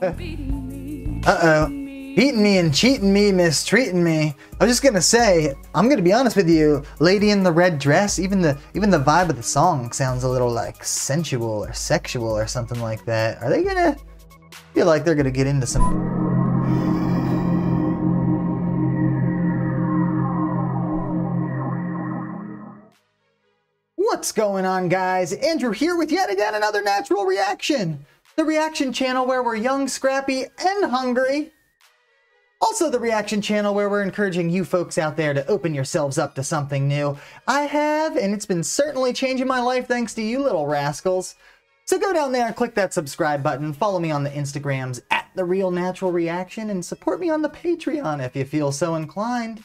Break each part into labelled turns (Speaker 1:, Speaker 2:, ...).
Speaker 1: Uh-oh. Beating me and cheating me, mistreating me. I was just gonna say, I'm gonna be honest with you, Lady in the Red Dress, even the vibe of the song sounds a little like sensual or sexual or something like that. Are they gonna feel like they're gonna get into some... What's going on, guys? Andrew here with yet again another natural reaction. The reaction channel where we're young, scrappy, and hungry. Also the reaction channel where we're encouraging you folks out there to open yourselves up to something new. I have, and it's been certainly changing my life thanks to you little rascals. So go down there and click that subscribe button, follow me on the Instagrams @TheRealNaturalReaction, and support me on the Patreon if you feel so inclined.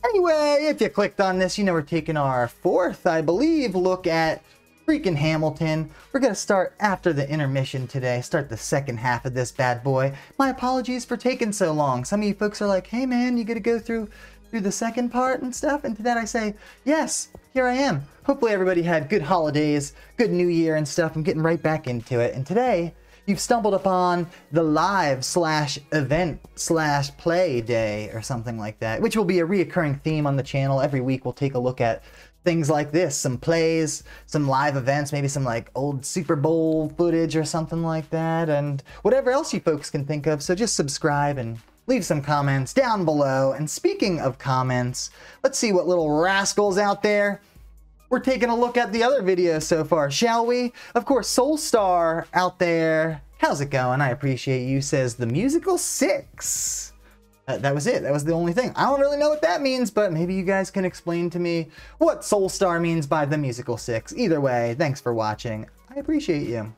Speaker 1: Anyway, if you clicked on this, you know we're taking our fourth, I believe, look at freaking Hamilton. We're going to start after the intermission today, start the second half of this bad boy. My apologies for taking so long. Some of you folks are like, hey man, you got to go through the second part and stuff. And to that I say, yes, here I am. Hopefully everybody had good holidays, good new year and stuff. I'm getting right back into it. And today, you've stumbled upon the live/event/play day or something like that, which will be a reoccurring theme on the channel. Every week we'll take a look at things like this, some plays, some live events, maybe some like old Super Bowl footage or something like that, and whatever else you folks can think of. So just subscribe and leave some comments down below. And speaking of comments, let's see what little rascals out there. We're taking a look at the other videos so far, shall we? Of course, Soulstar out there. How's it going? I appreciate you, says the musical 6. That was it. That was the only thing. I don't really know what that means, but maybe you guys can explain to me what Soulstar means by the musical 6. Either way, thanks for watching. I appreciate you.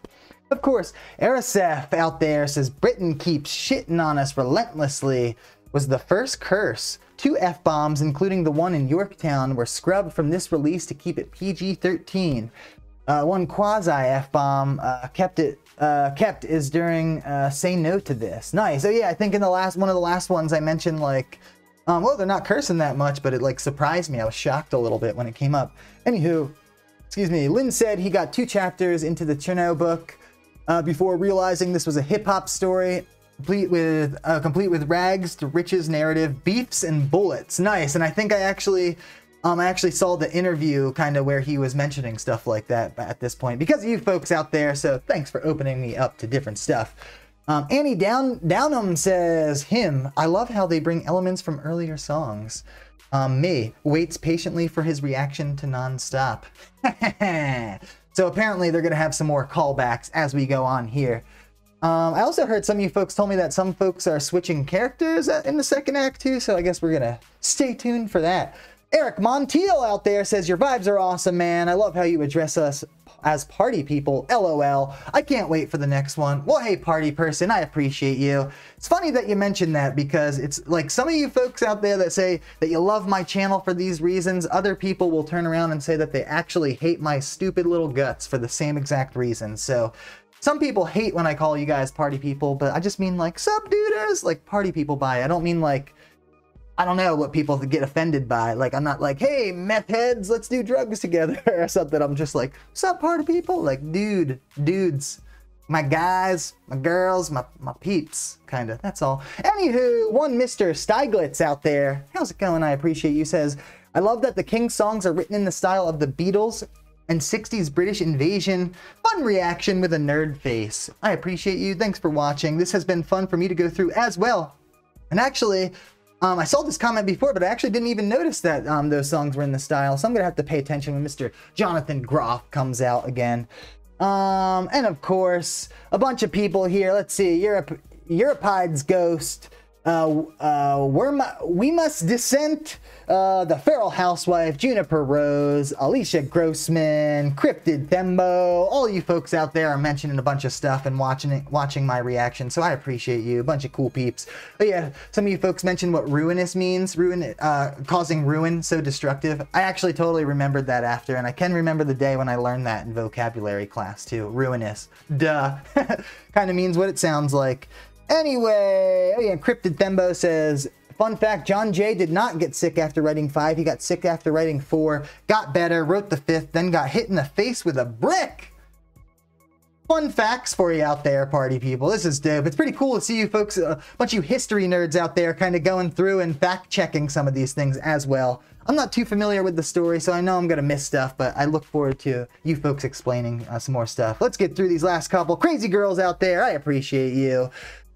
Speaker 1: Of course, Arasef out there says Britain keeps shitting on us relentlessly. Was the first curse. 2 F-bombs, including the one in Yorktown, were scrubbed from this release to keep it PG-13. One quasi-F-bomb kept is during Say No to This. Nice. So yeah, I think in the one of the last ones I mentioned like, well, they're not cursing that much, but it like surprised me. I was shocked a little bit when it came up. Anywho, excuse me, Lynn said he got 2 chapters into the Chernow book before realizing this was a hip-hop story. Complete with rags to riches narrative, beefs and bullets. Nice. And I think I actually saw the interview kind of where he was mentioning stuff like that at this point because of you folks out there. So thanks for opening me up to different stuff. Annie Downham says, him, I love how they bring elements from earlier songs. Me waits patiently for his reaction to Nonstop. So apparently they're going to have some more callbacks as we go on here. I also heard some of you folks told me that some folks are switching characters in the second act too, so I guess we're gonna stay tuned for that. Eric Montiel out there says, your vibes are awesome, man. I love how you address us as party people. LOL. I can't wait for the next one. Well, hey, party person, I appreciate you. It's funny that you mentioned that because it's like some of you folks out there that say that you love my channel for these reasons. Other people will turn around and say that they actually hate my stupid little guts for the same exact reason. So some people hate when I call you guys party people, but I just mean like sub-duders, like party people by. I don't mean like, I don't know what people get offended by. Like, I'm not like, hey, meth heads, let's do drugs together or something. I'm just like, sup party people? Like, dudes, my guys, my girls, my peeps, kind of, that's all. Anywho, one Mr. Steiglitz out there, how's it going? I appreciate you, says, I love that the King's songs are written in the style of the Beatles and 60s British invasion. Fun reaction with a nerd face. I appreciate you. Thanks for watching. This has been fun for me to go through as well. And actually, I saw this comment before, but I actually didn't even notice that those songs were in the style. So I'm going to have to pay attention when Mr. Jonathan Groff comes out again. And of course, a bunch of people here. Let's see. Europide's Ghost. We Must Dissent, The Feral Housewife, Juniper Rose, Alicia Grossman, Cryptid Thembo. All you folks out there are mentioning a bunch of stuff and watching my reaction, so I appreciate you. A bunch of cool peeps. But yeah, some of you folks mentioned what ruinous means. Causing ruin, so destructive. I actually totally remembered that after, and I can remember the day when I learned that in vocabulary class too. Ruinous. Duh. Kind of means what it sounds like. Anyway, oh yeah, Cryptid Thembo says, fun fact, John Jay did not get sick after writing 5. He got sick after writing 4, got better, wrote the 5th, then got hit in the face with a brick. fun facts for you out there, party people. This is dope. It's pretty cool to see you folks, a bunch of you history nerds out there kind of going through and fact-checking some of these things as well. I'm not too familiar with the story, so I know I'm going to miss stuff, but I look forward to you folks explaining some more stuff. Let's get through these last couple. Crazy girls out there, I appreciate you.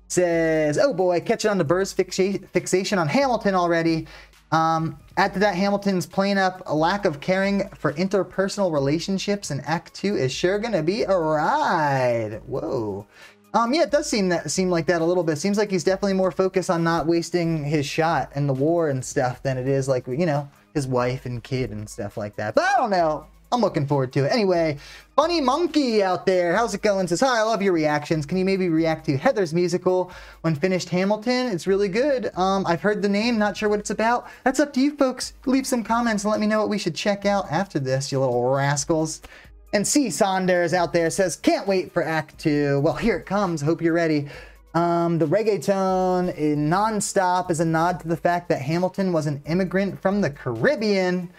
Speaker 1: Says, oh boy, catching on to Burr's fixation on Hamilton already. After that, Hamilton's playing up a lack of caring for interpersonal relationships in Act 2 is sure gonna be a ride. Whoa. Yeah, it does seem like that a little bit. Seems like he's definitely more focused on not wasting his shot in the war and stuff than it is like, you know, his wife and kid and stuff like that. But I don't know. I'm looking forward to it. Anyway, Funny Monkey out there, how's it going? Says, hi, I love your reactions. Can you maybe react to Heather's musical when finished Hamilton? It's really good. I've heard the name, not sure what it's about. That's up to you folks. Leave some comments and let me know what we should check out after this, you little rascals. And C. Saunders out there says, can't wait for Act 2. Well, here it comes. Hope you're ready. The reggaeton in non-stop is a nod to the fact that Hamilton was an immigrant from the Caribbean.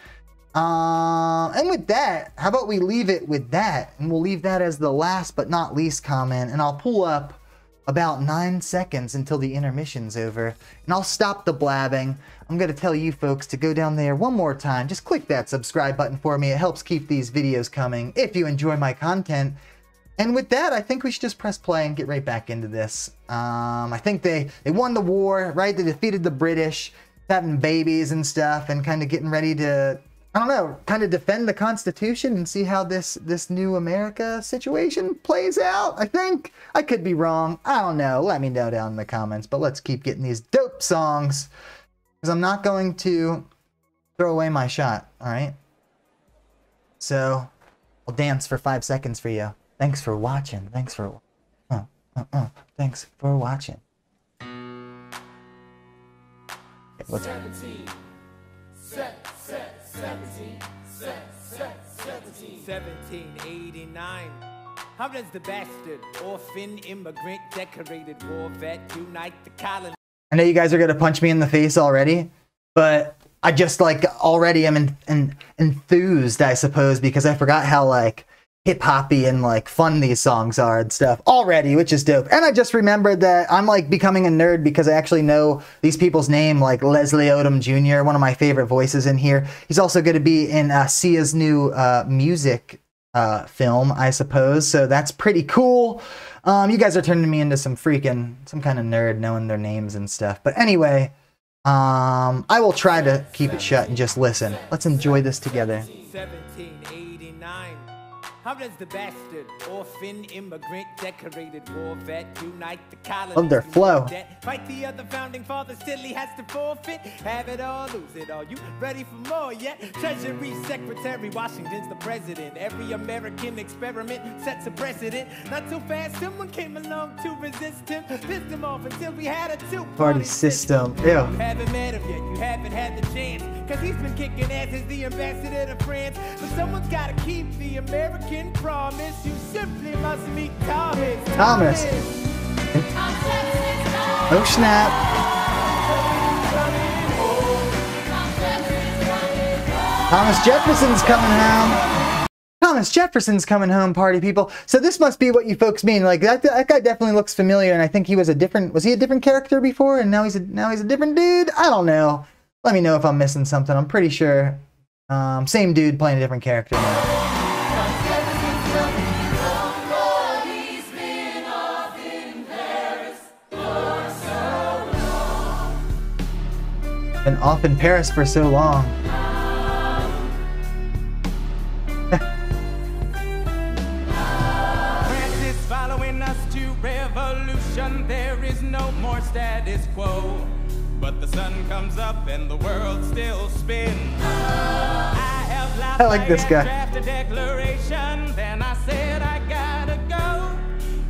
Speaker 1: And with that, how about we leave it with that? And we'll leave that as the last but not least comment. And I'll pull up about 9 seconds until the intermission's over. And I'll stop the blabbing. I'm going to tell you folks to go down there one more time. Just click that subscribe button for me. It helps keep these videos coming if you enjoy my content. And with that, I think we should just press play and get right back into this. I think they won the war, right? They defeated the British, having babies and stuff, and kind of getting ready to, I don't know, kind of defend the Constitution and see how this new America situation plays out, I think. I could be wrong. I don't know. Let me know down in the comments. But let's keep getting these dope songs, because I'm not going to throw away my shot, all right? So I'll dance for 5 seconds for you. Thanks for watching. Thanks for... Thanks for watching. Okay, let's...
Speaker 2: 1789. How does the bastard, orphan, immigrant, decorated war vet unite the colony?
Speaker 1: I know you guys are gonna punch me in the face already, but I just like already am enthused, I suppose, because I forgot how like hip-hoppy and like fun these songs are and stuff already, which is dope. And I just remembered that I'm like becoming a nerd because I actually know these people's name, like Leslie Odom Jr., one of my favorite voices in here. He's also going to be in Sia's new music film, I suppose. So that's pretty cool. You guys are turning me into some kind of nerd knowing their names and stuff. But anyway, I will try to keep it shut and just listen. Let's enjoy this together.
Speaker 2: 1789. How does the bastard, orphan, immigrant, decorated war vet unite the colony?
Speaker 1: Love their flow.
Speaker 2: Fight the other founding fathers till he has to forfeit. Have it all, lose it all. You ready for more yet? Treasury Secretary, Washington's the president. Every American experiment sets a precedent. Not too fast, someone came along to resist him. Pissed him off until we had a two-party
Speaker 1: system. Ew.
Speaker 2: You haven't met him yet, you haven't had the chance. Cause he's been kicking ass as the ambassador to France. But someone's gotta keep the American promise. You simply must meet Thomas.
Speaker 1: Thomas. Oh snap. Thomas Jefferson's coming home. Thomas Jefferson's coming home, party people. So this must be what you folks mean. Like that guy definitely looks familiar, and I think he was a different character before, and now he's a different dude? I don't know. Let me know if I'm missing something. I'm pretty sure same dude playing a different character now. Been off in Paris for so long.
Speaker 2: France is following us to revolution. There is no more status quo. But the sun comes up and the world still spins. I
Speaker 1: like this guy.
Speaker 2: Draft a declaration, then I said I gotta go.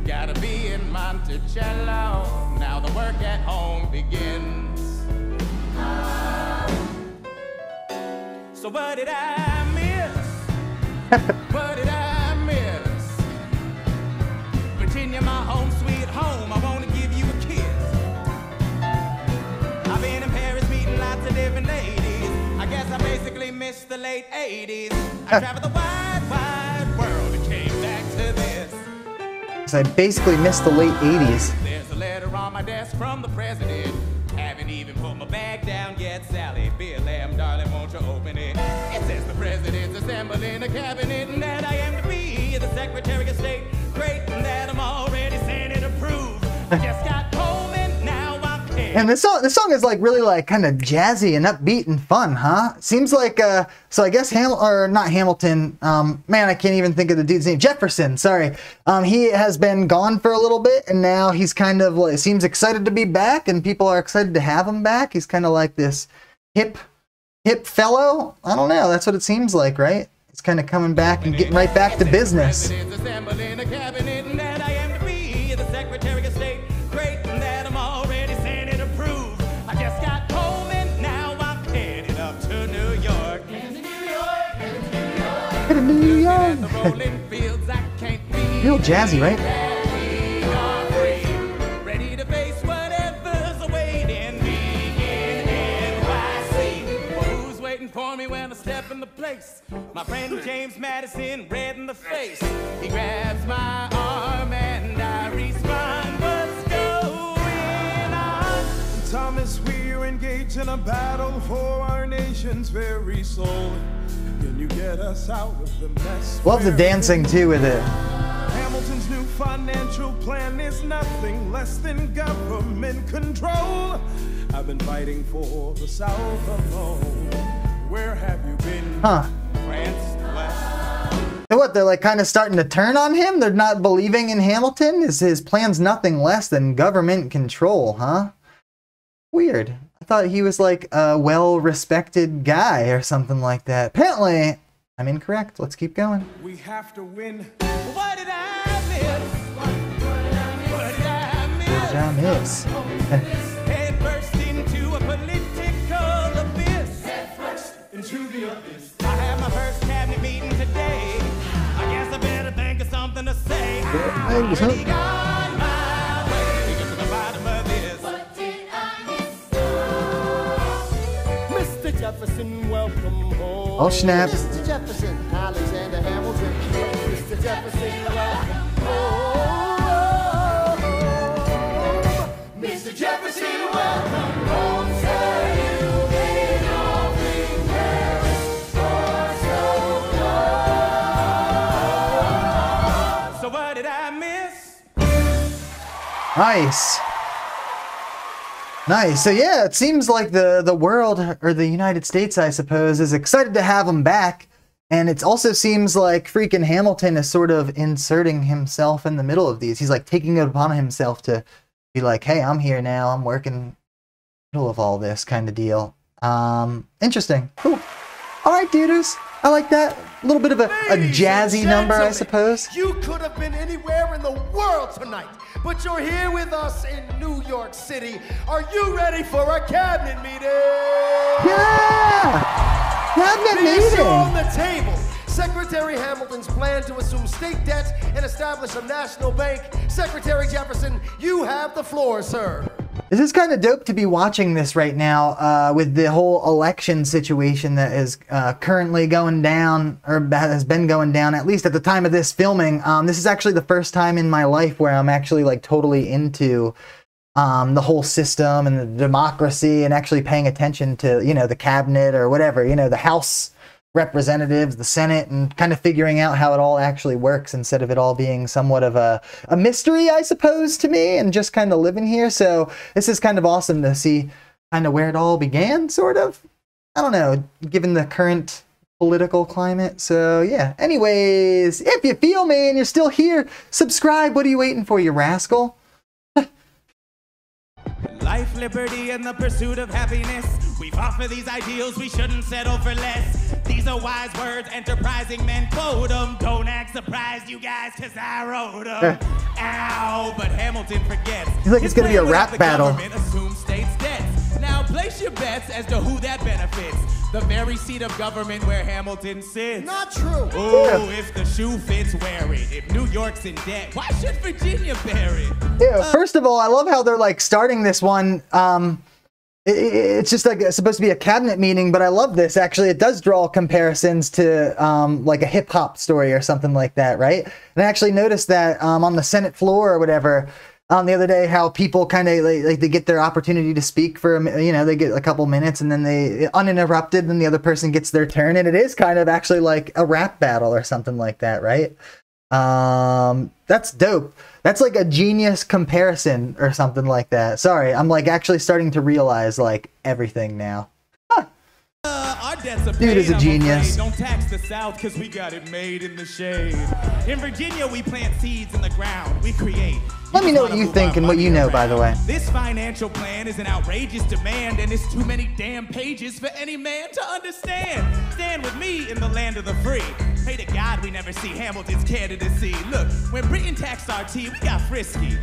Speaker 2: Gotta be in Monticello. Now the work at home begins. So what did I miss? What did I miss? Virginia, my home sweet home, I wanna give you a kiss. I've been in Paris meeting lots of different ladies. I guess I basically missed the late 80s. I traveled the wide, wide world and came back to this.
Speaker 1: because I basically missed the late 80s.
Speaker 2: There's a letter on my desk from the president. Haven't even put my bag down yet, Sally. Be a lamb, darling, won't you open it? It says the president's assembling a cabinet, and that I am to be the Secretary of State. Great, and that I'm already Senate approved. I just got home and now I'm in.
Speaker 1: And this song is like really like kind of jazzy and upbeat and fun, huh? Seems like so I guess not Hamilton. Man, I can't even think of the dude's name. Jefferson, sorry. He has been gone for a little bit, and now he's kind of like seems excited to be back, and people are excited to have him back. He's kind of like this hip fellow. I don't know. That's what it seems like, right? He's kind of coming back and getting right back to business. New York. Real jazzy, right?
Speaker 2: Ready to face whatever's awaiting me in NYC. Well, who's waiting for me when I step in the place? My friend James Madison, red in the face. He grabs my arm and I respond, what's going on?
Speaker 3: Thomas, we're engaged in a battle for our nation's very soul. Can you get us out of the mess?
Speaker 1: Love the dancing too with it.
Speaker 3: Hamilton's new financial plan is nothing less than government control. I've been fighting for the South alone. Where have you been?
Speaker 1: Huh.
Speaker 2: France, West.
Speaker 1: So what, they're like kind of starting to turn on him? They're not believing in Hamilton? His plan's nothing less than government control, huh? Weird. I thought he was like a well-respected guy or something like that. Apparently, I'm incorrect. Let's keep going.
Speaker 3: We have to win.
Speaker 2: What did I miss? What did I miss? Head burst into a political abyss. Head first into the abyss. I had my first cabinet meeting today. I guess I better think of something to say. I already got my way to get to the bottom of this. What did I miss? Mr. Jefferson, welcome home.
Speaker 1: Oh, snap.
Speaker 4: Mr. Jefferson, Alexander Hamilton. Mr. Jefferson, welcome home. Mr. Jefferson, welcome home, sir. You've been all in Paris for so long.
Speaker 2: So what did I miss?
Speaker 1: Nice. Nice. So yeah, it seems like the world, or the United States, I suppose, is excited to have him back. And it also seems like freaking Hamilton is sort of inserting himself in the middle of these. He's like taking it upon himself to be like, hey, I'm here now. I'm working in the middle of all this kind of deal. Interesting. Cool. All right, dudes. I like that. A little bit of a jazzy number, I suppose.
Speaker 4: You could have been anywhere in the world tonight, but you're here with us in New York City. Are you ready for a cabinet meeting?
Speaker 1: Yeah! Cabinet
Speaker 4: The issue on
Speaker 1: meeting!
Speaker 4: the table. Secretary Hamilton's plan to assume state debt and establish a national bank. Secretary Jefferson, you have the floor, sir.
Speaker 1: This is kind of dope to be watching this right now with the whole election situation that is currently going down, or has been going down, at least at the time of this filming. This is actually the first time in my life where I'm actually like totally into the whole system and the democracy and actually paying attention to, you know, the cabinet or whatever, you know, the House representatives, the Senate, and kind of figuring out how it all actually works instead of it all being somewhat of a mystery, I suppose, to me, and just kind of living here. So this is kind of awesome to see kind of where it all began, sort of. I don't know, given the current political climate. So yeah, anyways, if you feel me and you're still here, subscribe. What are you waiting for, you rascal?
Speaker 2: Life, liberty, and the pursuit of happiness. We fought for these ideals, we shouldn't settle for less. These are wise words, enterprising men quote them. Don't act surprised, you guys, cause I wrote them. Ow, but Hamilton forgets.
Speaker 1: He's like it's gonna be a rap battle.
Speaker 2: Assume states' debts. Now place your bets as to who that benefits. The very seat of government where Hamilton sits.
Speaker 4: Not true.
Speaker 2: Oh, if the shoe fits, wear it. If New York's in debt, why should Virginia bear it?
Speaker 1: Yeah, first of all, I love how they're like starting this one It's just like it's supposed to be a cabinet meeting, but I love this. Actually, it does draw comparisons to like a hip hop story or something like that, right? And I actually noticed that on the Senate floor or whatever the other day, how people kind of like they get their opportunity to speak for they get a couple minutes and then they uninterrupted, and the other person gets their turn, and it is kind of actually like a rap battle or something like that, right? That's dope. That's like a genius comparison or something like that. Sorry, I'm like actually starting to realize like everything now.
Speaker 2: Our debts are
Speaker 1: Dude is a genius.
Speaker 2: Don't tax the South because we got it made in the shade. In Virginia, we plant seeds in the ground. We create.
Speaker 1: Let me know what you think and what you know, by the way.
Speaker 2: This financial plan is an outrageous demand, and it's too many damn pages for any man to understand. Stand with me in the land of the free. Pray to God we never see Hamilton's candidacy. Look, when Britain taxed our tea, we got frisky.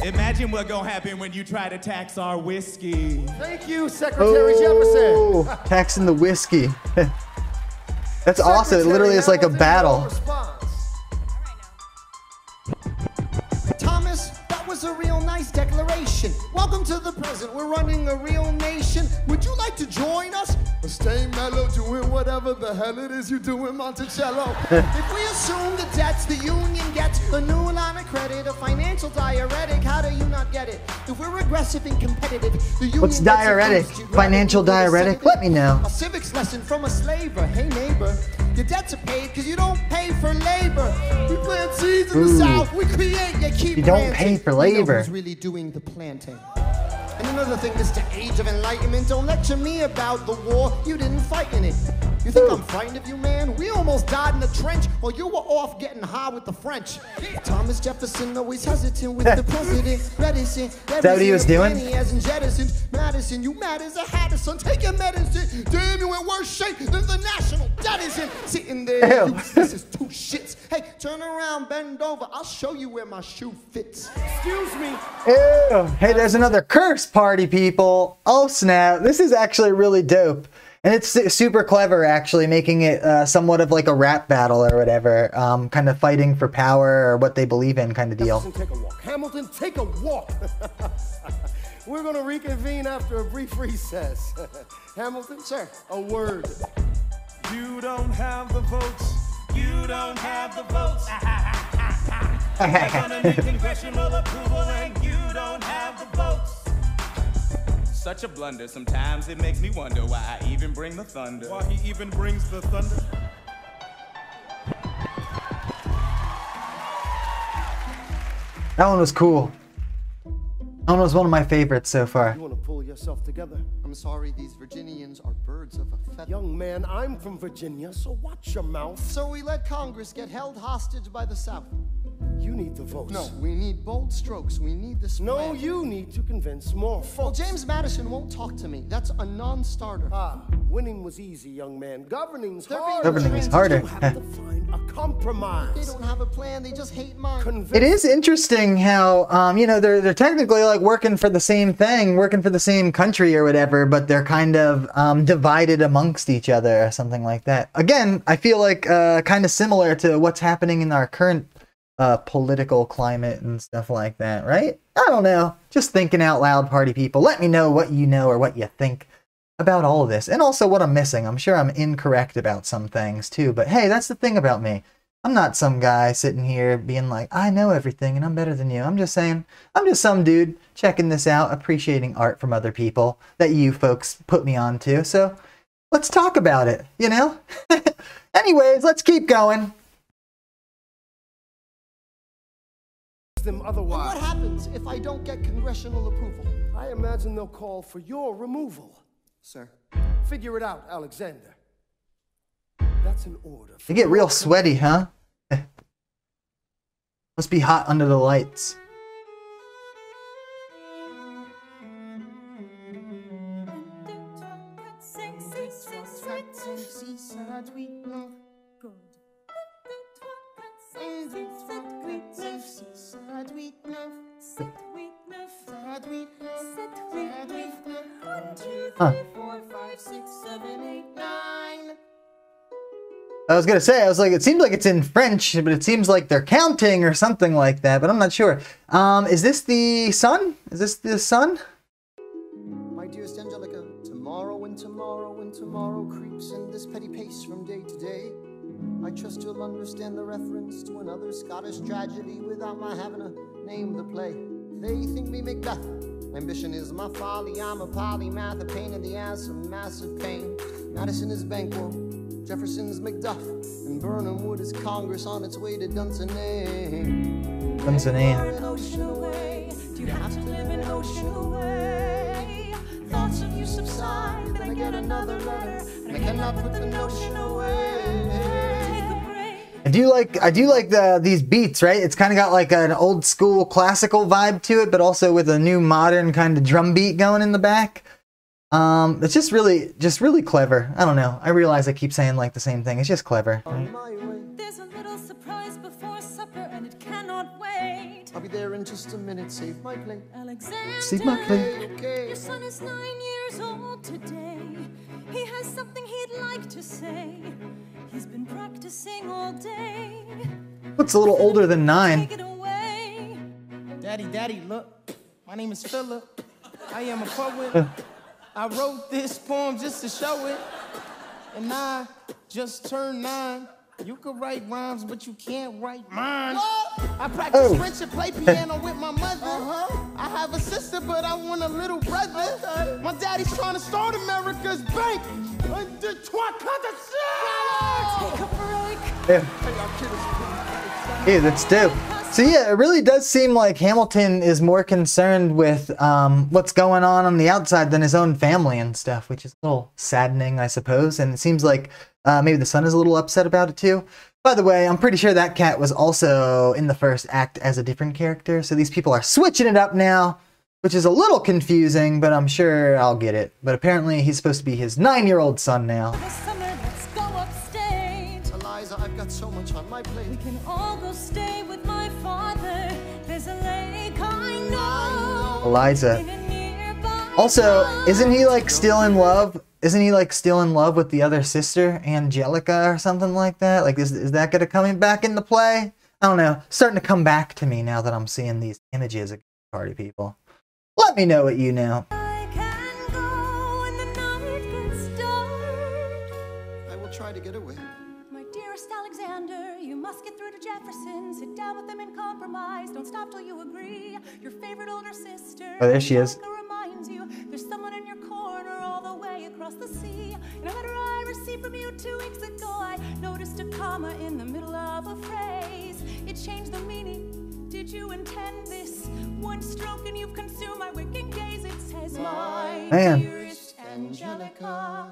Speaker 2: Imagine what's gonna happen when you try to tax our whiskey.
Speaker 4: Thank you, Secretary Jefferson.
Speaker 1: Taxing the whiskey. That's awesome. It literally is like a battle.
Speaker 5: Thomas, that was a real nice declaration. Welcome to the present. We're running a real nation. Would you like to join us? Or stay mellow, doing whatever the hell it is you do in Monticello. If we assume the debts the union gets, a new line of credit, a financial diuretic, how do you not get it? If we're aggressive and competitive, the union
Speaker 1: What's diuretic? Financial diuretic? Let me know.
Speaker 5: A civics lesson from a slaver. Hey neighbor, your debts are paid because you don't pay for labor. We plant seeds in the South, we create, you keep
Speaker 1: You don't pay for labor.
Speaker 5: Who's really doing the planting? And another thing, Mr. Age of Enlightenment, don't lecture me about the war. You didn't fight in it. You think I'm frightened of you, man? We almost died in the trench while you were off getting high with the French. Thomas Jefferson always hesitant with the president. Reticent.
Speaker 1: Is that what he was doing?
Speaker 5: Madison, you mad as a hatter, son. Take your medicine. Damn, you in worse shape than the national debt is in. Sitting there, this is two shits. Hey, turn around, bend over. I'll show you where my shoe fits.
Speaker 4: Excuse me.
Speaker 1: Ew. Hey, there's another curse party, people. Oh, snap. This is actually really dope. And it's super clever, actually, making it somewhat of like a rap battle or whatever, kind of fighting for power or what they believe in kind of deal.
Speaker 4: Hamilton, take a walk. Hamilton, take a walk. We're going to reconvene after a brief recess. Hamilton, sir, a word.
Speaker 3: You don't have the votes.
Speaker 2: You don't have the votes. You're gonna need congressional approval, and you don't have the votes. Such a blunder. Sometimes it makes me wonder why I even bring the thunder.
Speaker 3: Why he even brings the thunder.
Speaker 1: That one was cool. That one was one of my favorites so far.
Speaker 4: You want to pull yourself together?
Speaker 5: I'm sorry, these Virginians are birds of a feather.
Speaker 4: Young man, I'm from Virginia, so watch your mouth.
Speaker 5: So we let Congress get held hostage by the South.
Speaker 4: You need the votes.
Speaker 5: No, we need bold strokes. We need this
Speaker 4: No,
Speaker 5: plan.
Speaker 4: you need to convince more folks.
Speaker 5: Well, James Madison won't talk to me. That's a non-starter.
Speaker 4: Ah, winning was easy, young man. Governing's
Speaker 5: They're
Speaker 4: hard.
Speaker 5: being
Speaker 1: Governing is harder.
Speaker 4: You have to find a compromise.
Speaker 5: They don't have a plan. They just hate mine.
Speaker 1: It is interesting how, you know, they're technically like working for the same thing, working for the same country or whatever, but they're kind of divided amongst each other or something like that. Again, I feel like kind of similar to what's happening in our current political climate and stuff like that, right? I don't know. Just thinking out loud, party people. Let me know what you know or what you think about all of this. And also what I'm missing. I'm sure I'm incorrect about some things too, but hey, that's the thing about me. I'm not some guy sitting here being like, I know everything and I'm better than you. I'm just saying, I'm just some dude checking this out, appreciating art from other people that you folks put me on to. So let's talk about it, you know? Anyways, let's keep going.
Speaker 4: Them
Speaker 5: And
Speaker 4: otherwise.
Speaker 5: what happens if I don't get congressional approval?
Speaker 4: I imagine they'll call for your removal.
Speaker 5: Sir.
Speaker 4: Figure it out, Alexander. That's an order.
Speaker 1: You get real sweaty, huh? Must be hot under the lights. Huh. I was gonna say, I was like, it seems like it's in French, but it seems like they're counting or something like that, but I'm not sure. Is this the sun? Is this the sun?
Speaker 5: My dearest Angela, tomorrow creeps in this petty pace from day to day, I trust you'll understand the reference to another Scottish tragedy without my having to name the play. They think me Macbeth. Ambition is my folly. I'm a polymath, a pain in the ass, a massive pain. Madison is Banquo, Jefferson's Macduff, and Burnham Wood is Congress on its way to Dunsinane.
Speaker 1: Dunsinane.
Speaker 6: An ocean away. Do you have to live an ocean away? Thoughts of you subside, then I get another letter, and I cannot put the notion away. Take a break.
Speaker 1: I do like these beats, right? It's kind of got like an old school classical vibe to it, but also with a new modern kind of drum beat going in the back. It's just really clever. I don't know. I realize I keep saying like the same thing. It's just clever.
Speaker 5: On my way.
Speaker 6: There's a little surprise before supper, and it cannot wait.
Speaker 5: I'll be there in just a minute. Save my plate.
Speaker 6: Alexander,
Speaker 1: Save my plate.
Speaker 5: Okay.
Speaker 6: your son is 9 years old today. He has something he'd like to say. He's been practicing all day.
Speaker 1: What's a little older than 9?
Speaker 6: Take it away.
Speaker 2: Daddy, look. My name is Philip. I am a poet. I wrote this poem just to show it. And I just turned 9. You could write rhymes, but you can't write mine. I practice French and play piano with my mother. I have a sister, but I want a little brother. My daddy's trying to start America's bank. De trois quatre
Speaker 6: Take a break.
Speaker 1: Yeah, that's dope. So yeah, it really does seem like Hamilton is more concerned with what's going on the outside than his own family and stuff, which is a little saddening, I suppose. And it seems like maybe the son is a little upset about it too. By the way, I'm pretty sure that cat was also in the first act as a different character. So these people are switching it up now, which is a little confusing, but I'm sure I'll get it. But apparently he's supposed to be his 9-year-old son now.
Speaker 6: This summer, let's go upstate.
Speaker 5: Eliza, I've got so much on my plate.
Speaker 6: We can all go stay with my father. There's a lake I know.
Speaker 1: Eliza.
Speaker 6: In a nearby
Speaker 1: Also, isn't he like
Speaker 6: town.
Speaker 1: still in love? Isn't he like still in love with the other sister, Angelica, or something like that? Like, is that gonna coming back into play? I don't know. Starting to come back to me now that I'm seeing these images of party people. Let me know what you know.
Speaker 6: I can go when the night gets dark.
Speaker 5: I will try to get away.
Speaker 6: My dearest Alexander, you must get through to Jefferson. Sit down with them and compromise. Don't stop till you agree. Your favorite older sister.
Speaker 1: Oh, there she is.
Speaker 6: Angelica reminds you there's someone in your corner all the way across the sea. In a letter I received from you 2 weeks ago, I noticed a comma in the middle of a phrase. It changed the meaning. Did you intend this? One stroke and you've consumed my waking days. It says, my
Speaker 1: Man.
Speaker 6: dearest Angelica,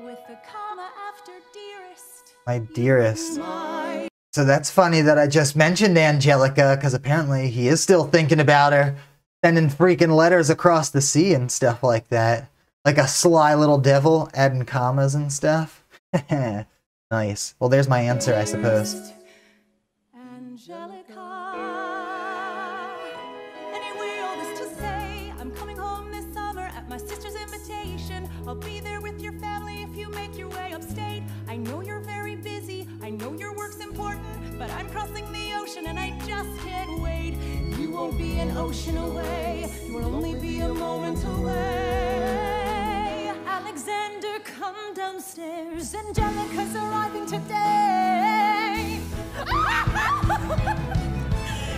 Speaker 6: with the comma after dearest.
Speaker 1: My dearest.
Speaker 6: My
Speaker 1: So that's funny that I just mentioned Angelica, because apparently he is still thinking about her, sending freaking letters across the sea and stuff like that. Like a sly little devil, adding commas and stuff. Nice. Well, there's my answer, I suppose.
Speaker 6: Angelica. Anyway, all this to say, I'm coming home this summer at my sister's invitation. I'll be there with your family if you make your way upstate. I know you're very busy, I know your work's important, but I'm crossing the ocean and I just can't wait. You won't be an ocean away, you will only be a moment away. Alexander, come downstairs. Angelica's arriving today.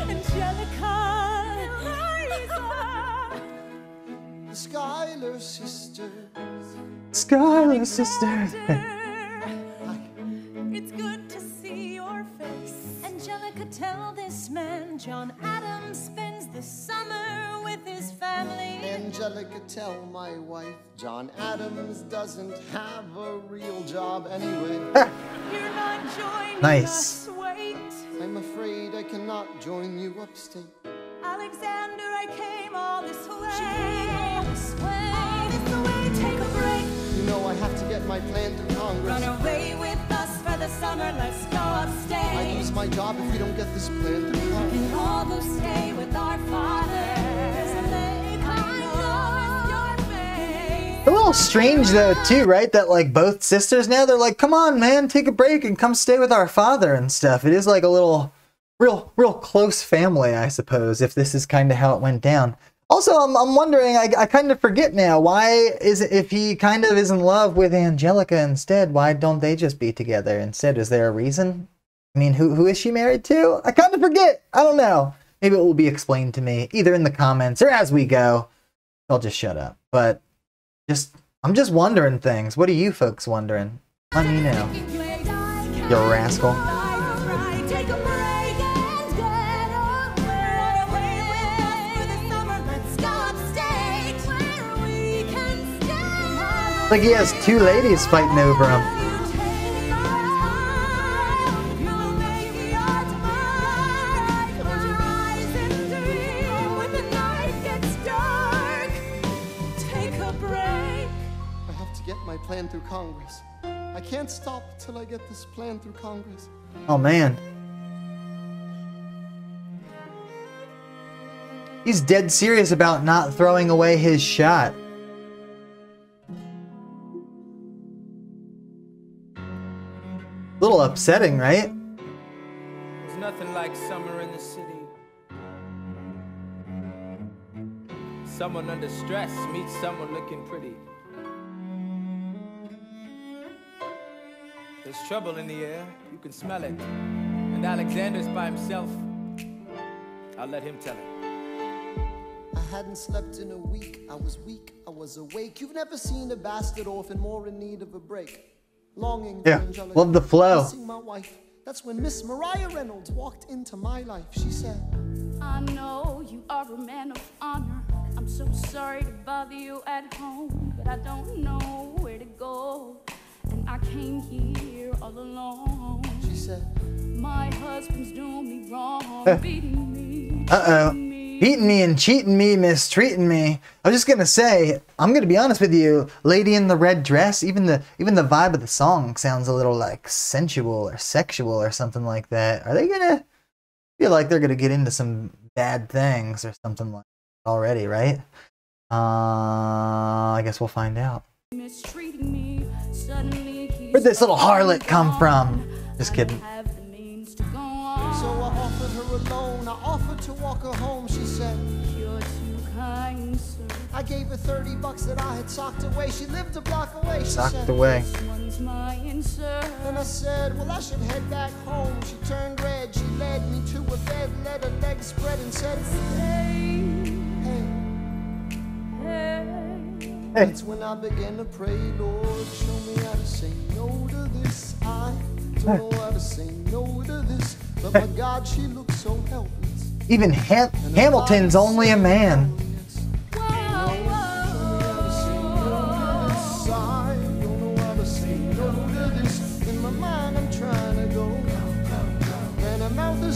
Speaker 6: Angelica, Eliza.
Speaker 5: The Schuyler sisters.
Speaker 1: Skylar, sister.
Speaker 6: It's good to see your face. Angelica, tell this man John Adams spends the summer with his family.
Speaker 5: Angelica, tell my wife John Adams doesn't have a real job anyway.
Speaker 6: You're not joining
Speaker 1: Nice.
Speaker 6: us, wait.
Speaker 5: I'm afraid I cannot join you upstate.
Speaker 6: Alexander, I came all this way. All this way, take a break.
Speaker 5: You know I have to get my plan to Congress.
Speaker 6: Run away with us for the summer, let's go upstate.
Speaker 5: I lose my job if we don't get this plan to Congress.
Speaker 6: And all go stay with our father. There's a lake I know with your face.
Speaker 1: A little strange though too, right? That like both sisters now, they're like, come on man, take a break and come stay with our father and stuff. It is like a little real close family, I suppose, if this is kind of how it went down. Also, I'm wondering, I kind of forget now, why is it, if he kind of is in love with Angelica instead, why don't they just be together instead? Is there a reason? I mean, who is she married to? I kind of forget. I don't know. Maybe it will be explained to me either in the comments or as we go. I'll just shut up. But I'm just wondering things. What are you folks wondering? Let me know. You rascal. Like he has two ladies fighting over him.
Speaker 5: I have to get my plan through Congress. I can't stop till I get this plan through Congress.
Speaker 1: Oh man. He's dead serious about not throwing away his shot. A little upsetting, right?
Speaker 2: There's nothing like summer in the city. Someone under stress meets someone looking pretty. There's trouble in the air, you can smell it. And Alexander's by himself. I'll let him tell it.
Speaker 5: I hadn't slept in a week. I was weak, I was awake. You've never seen a bastard orphan more in need of a break. Longing
Speaker 1: Yeah,
Speaker 5: for Angelica,
Speaker 1: love the flow.
Speaker 5: missing my wife. That's when Miss Mariah Reynolds walked into my life. She said,
Speaker 6: I know you are a man of honor. I'm so sorry to bother you at home, but I don't know where to go. And I came here all alone.
Speaker 5: she said,
Speaker 6: My husband's doing me wrong, beating me.
Speaker 1: Uh-oh. Beating me and cheating me, mistreating me. I was just gonna say, I'm gonna be honest with you, Lady in the Red Dress, even the vibe of the song sounds a little like sensual or sexual or something like that. Are they gonna feel like they're gonna get into some bad things or something like that already, right? I guess we'll find out.
Speaker 6: Mistreating me. Suddenly he's
Speaker 1: Where'd this little harlot come from? Just kidding.
Speaker 6: have the means to go on.
Speaker 5: so I offered her a loan. I offered to walk her home. She said,
Speaker 6: You're too kind, sir.
Speaker 5: I gave her $30 that I had socked away. She lived a block away. She
Speaker 1: Socked
Speaker 5: said,
Speaker 1: away.
Speaker 6: This one's mine, sir.
Speaker 5: And I said, well, I should head back home. She turned red. She led me to a bed, let her legs spread and said,
Speaker 6: Hey,
Speaker 5: hey.
Speaker 6: hey.
Speaker 5: That's when I began to pray, Lord, show me how to say no to this. I don't know how to say no to this. But my God, she looks so helpless.
Speaker 1: Even Hamilton's only a man.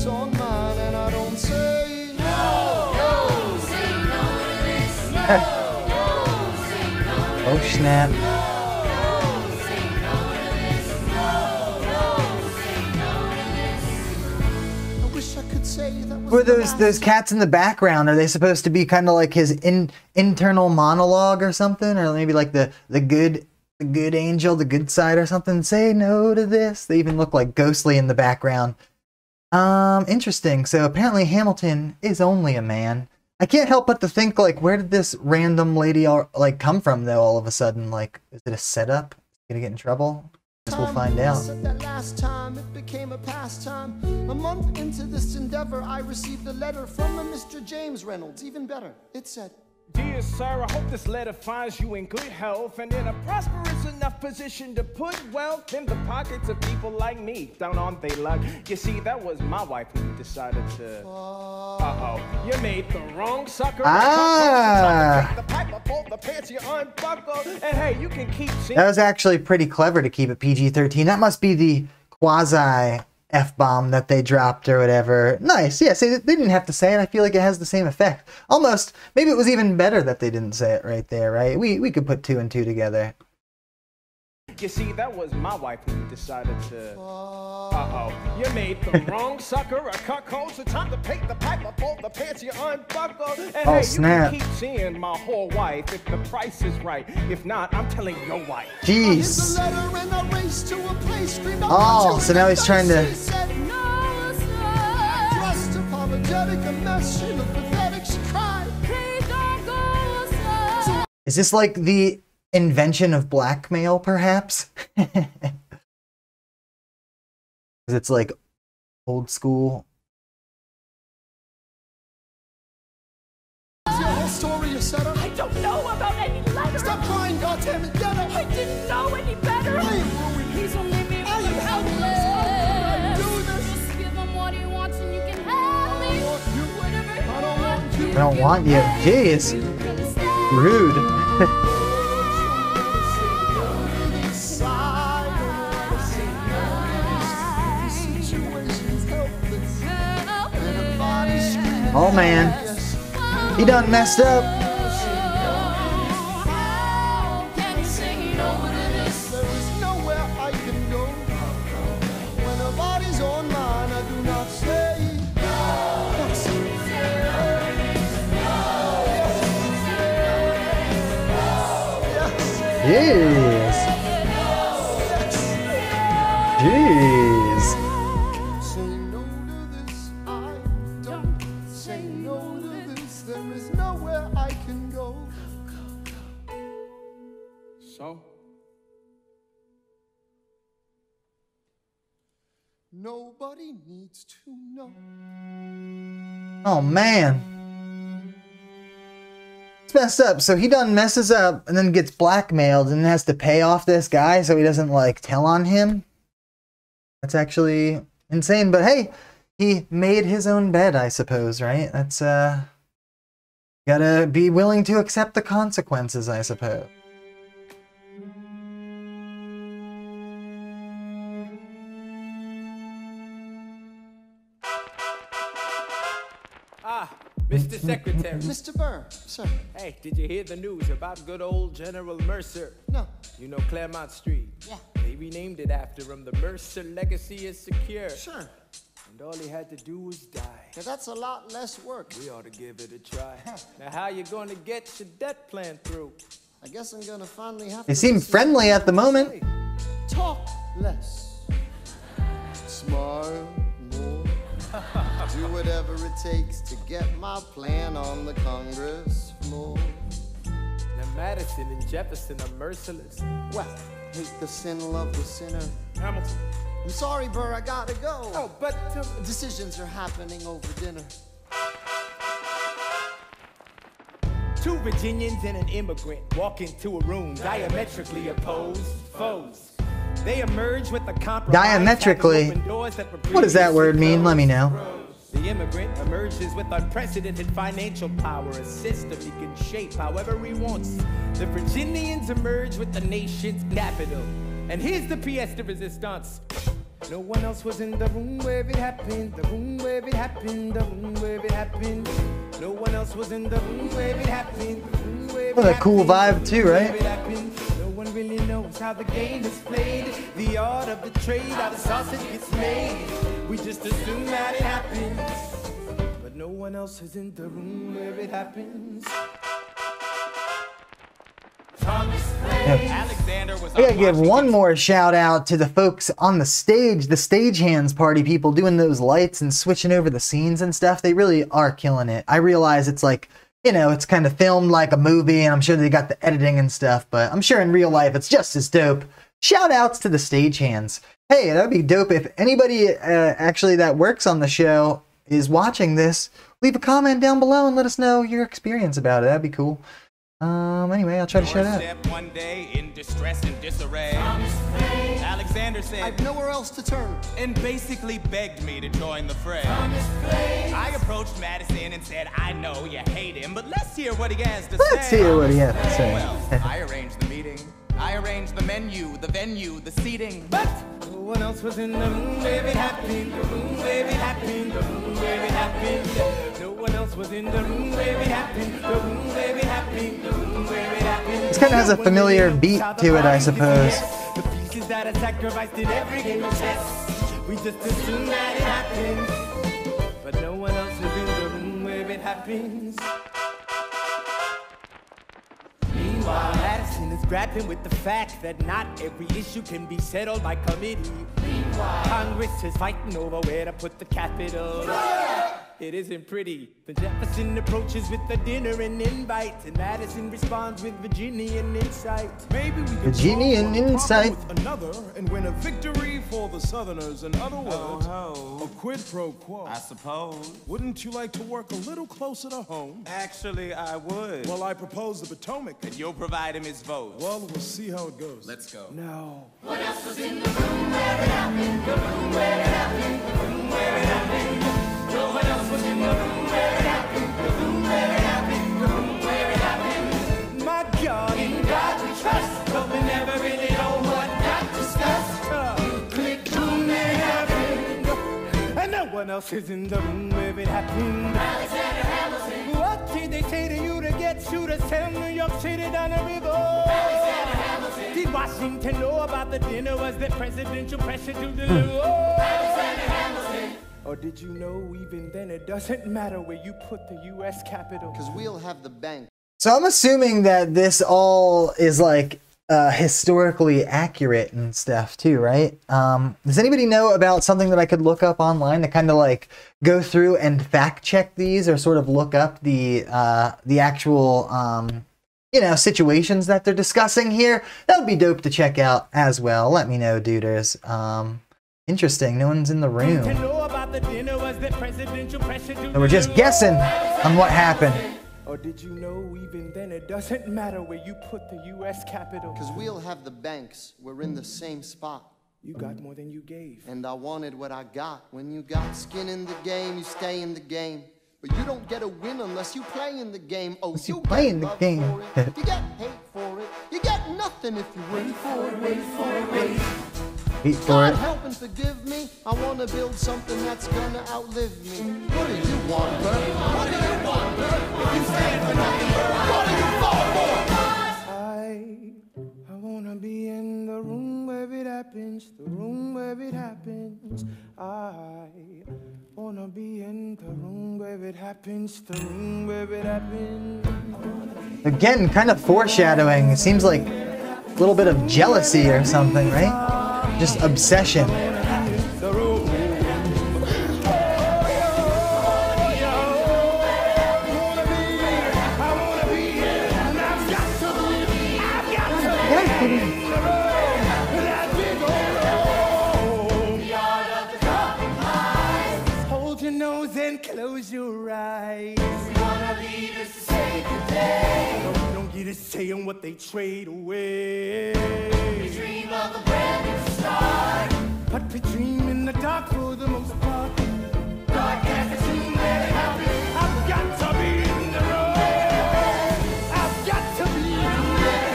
Speaker 5: On mine and I don't say no, say no to this,
Speaker 1: Oh snap.
Speaker 5: I wish I could say that was
Speaker 1: Who are
Speaker 5: the
Speaker 1: those
Speaker 5: last
Speaker 1: cats in the background? Are they supposed to be kind of like his internal monologue or something, or maybe like the good angel, the good side or something? Say no to this. They even look like ghostly in the background. Interesting. So apparently Hamilton is only a man. I can't help but to think, like, where did this random lady like come from though? All of a sudden, like, is it a setup? Gonna get in trouble? Guess we'll find out.
Speaker 5: Said that last time it became a pastime. A month into this endeavor, I received a letter from a Mr. James Reynolds. Even better, it said,
Speaker 3: Dear sir, I hope this letter finds you in good health and in a prosperous enough position to put wealth in the pockets of people like me down on their luck. You see, that was my wife who decided to... Uh-oh, you made the wrong sucker.
Speaker 1: Ah.
Speaker 3: The pipe, I pulled the pants, you unbuckled. And hey, you can keep seeing...
Speaker 1: That was actually pretty clever to keep it PG-13. That must be the quasi F-bomb that they dropped or whatever. Nice. Yeah, see, they didn't have to say it. I feel like it has the same effect. Almost. Maybe it was even better that they didn't say it right there, right? We could put 2 and 2 together.
Speaker 3: You see, that was my wife who decided to... Uh-oh, you made the wrong sucker a cuckold. So time to take the pipe, I pulled the pants, you unbuckled. And
Speaker 1: Oh,
Speaker 3: hey,
Speaker 1: snap.
Speaker 3: you can keep seeing my whole wife if the price is right. If not, I'm telling your wife.
Speaker 1: Jeez.
Speaker 5: Oh,
Speaker 1: so now he's trying to...
Speaker 6: No, sir.
Speaker 5: Just apologetic, a mess. She looked pathetic. She cried.
Speaker 6: Please don't
Speaker 1: Is this like the invention of blackmail, perhaps? Because it's like old school.
Speaker 5: Is your whole story a setup?
Speaker 6: I don't know about any letter.
Speaker 5: Stop crying, goddammit, get up!
Speaker 6: I didn't know any better.
Speaker 5: I am ruined.
Speaker 6: Please don't leave me.
Speaker 5: I am helpless. How can I do this?
Speaker 6: Just give him what he wants and you can have me. Whatever
Speaker 5: I don't want you.
Speaker 1: I don't want you. Jeez. Rude. Oh man. He done messed up.
Speaker 5: There is nowhere I can go. When a body's on mine, I do not say
Speaker 1: Jeez. Jeez.
Speaker 5: Say no to this, I don't say no to this. There is nowhere I can go.
Speaker 3: So?
Speaker 5: Nobody needs to know.
Speaker 1: Oh man. It's messed up. So he done messes up and then gets blackmailed and has to pay off this guy so he doesn't like tell on him. That's actually insane. But hey, he made his own bed, I suppose, right? That's gotta be willing to accept the consequences, I suppose.
Speaker 2: Ah, Mr. Secretary.
Speaker 5: Mr. Burr, sir.
Speaker 2: Hey, did you hear the news about good old General Mercer?
Speaker 5: No.
Speaker 2: You know Claremont Street?
Speaker 5: Yeah.
Speaker 2: They renamed it after him. The Mercer legacy is secure.
Speaker 5: Sure.
Speaker 2: And all he had to do was die.
Speaker 5: Now that's a lot less work.
Speaker 2: We ought to give it a try. Now, how you going to get your debt plan through?
Speaker 5: I guess I'm gonna finally have
Speaker 1: They
Speaker 5: to
Speaker 1: seem
Speaker 5: listen.
Speaker 1: friendly at the moment.
Speaker 5: Talk less. Smile more. Do whatever it takes to get my plan on the Congress floor.
Speaker 2: Now, Madison and Jefferson are merciless.
Speaker 5: Well, hate the sin, love the sinner.
Speaker 3: Hamilton.
Speaker 5: I'm sorry, Burr, I gotta go.
Speaker 2: Oh, but
Speaker 5: Decisions are happening over dinner.
Speaker 2: two Virginians and an immigrant walk into a room diametrically opposed foes. They emerge with a compromise.
Speaker 1: Diametrically?
Speaker 2: having opened doors that were
Speaker 1: What does that word mean? Let me know.
Speaker 2: The immigrant emerges with unprecedented financial power, a system he can shape however he wants. The Virginians emerge with the nation's capital. And here's the pièce de résistance. No one else was in the room where it happened, the room where it happened, the room where it happened. No one else was in the room where it happened, the room where it
Speaker 1: What a cool
Speaker 2: happened,
Speaker 1: vibe too,
Speaker 2: where
Speaker 1: right?
Speaker 2: it happened. No one really knows how the game is played, the art of the trade, how the sausage gets made. We just assume that it happens, but no one else is in the room where it happens. Alexander was
Speaker 1: I gotta give one more shout out to the folks on the stagehands party people doing those lights and switching over the scenes and stuff. They really are killing it. I realize it's like, you know, it's kind of filmed like a movie and I'm sure they got the editing and stuff, but I'm sure in real life it's just as dope. Shout outs to the stagehands. Hey, that'd be dope if anybody actually that works on the show is watching this. Leave a comment down below and let us know your experience about it. That'd be cool. Anyway, I'll try to shout out.
Speaker 7: One day in distress and disarray, Alexander said,
Speaker 5: I've nowhere else to turn.
Speaker 7: and basically begged me to join the fray. I approached Madison and said, I know you hate him, but let's hear what he has to say.
Speaker 1: Let's hear what he has to say.
Speaker 7: Well, I arranged the meeting. I arranged the menu, the venue, the seating.
Speaker 2: But no one else was in the room where it happened, the room where it happened, the room where it happened. No one else was in the room where it happened, the room where it happened, the room where it happened.
Speaker 1: This kind of has a familiar beat to it, I suppose.
Speaker 2: The pieces that are sacrificed in every game of chess. We just assume that it happens, but no one else is in the room where it happens. Meanwhile, Madison is grappling with the fact that not every issue can be settled by committee. Meanwhile, Congress is fighting over where to put the capital. It isn't pretty. The Jefferson approaches with the dinner and invite, and Madison responds with Virginian insight.
Speaker 3: Maybe we could
Speaker 1: Virginian insight
Speaker 3: with another and win a victory for the Southerners. In other words, a quid pro quo.
Speaker 7: I suppose.
Speaker 3: Wouldn't you like to work a little closer to home?
Speaker 7: Actually, I would.
Speaker 3: Well, I propose the Potomac.
Speaker 7: And you'll provide him his vote.
Speaker 3: Well, we'll see how it goes.
Speaker 7: Let's go.
Speaker 2: No.
Speaker 6: What else was in the room where it happened? The room where it happened. The room where it happened. No one else was in the room where it happened. The room where it happened. The room where it happened.
Speaker 2: My God,
Speaker 6: In God we trust, but we never really know what got discussed. Click, boom, there it happened.
Speaker 2: and no one else is in the room where it happened.
Speaker 6: Alexander Hamilton.
Speaker 2: What did they say to you to get you to sell New York City down the river?
Speaker 6: Alexander Hamilton.
Speaker 2: Did Washington know about the dinner? Was there presidential pressure to deliver?
Speaker 6: Alexander Hamilton.
Speaker 2: Or did you know even then it doesn't matter where you put the U.S. Capitol?
Speaker 4: Because we'll have the bank.
Speaker 1: So I'm assuming that this all is like historically accurate and stuff too, right? Does anybody know about something that I could look up online to kind of like go through and fact check these, or sort of look up the actual you know, situations that they're discussing here? That would be dope to check out as well. Let me know, duders. Interesting. No one's in the room. So we're just guessing on what happened.
Speaker 2: Or did you know even then it doesn't matter where you put the U.S. Capitol?
Speaker 4: Because we'll have the banks. We're in the same spot.
Speaker 2: You got more than you gave.
Speaker 4: And I wanted what I got. When you got skin in the game, you stay in the game. But you don't get a win unless you play in the game. Oh,
Speaker 1: you play in the
Speaker 4: love
Speaker 1: game.
Speaker 4: for it. You get hate for it. You get nothing if you wait for it, wait for it, wait.
Speaker 1: Wait for
Speaker 4: God
Speaker 1: it.
Speaker 4: help and forgive me. I want to build something that's gonna outlive me. What do you want, Bert? What do you want, Bert? If you stand for nothing, Bert, what do you fall for?
Speaker 2: I wanna be in the room where it happens, the room where it happens. I wanna be in the room where it happens, the room where it happens.
Speaker 1: Again, kind of foreshadowing. It seems like a little bit of jealousy or something, right? Just obsession.
Speaker 2: Hold your nose and close your eyes.
Speaker 6: Wanna lead us to save the day.
Speaker 2: No, we don't get a say on what they trade away.
Speaker 6: We dream of a brand new start.
Speaker 2: But we dream in the dark for the most part.
Speaker 6: Broadcast the tune where it happened.
Speaker 2: I've got to be in the room. I've got to be in there.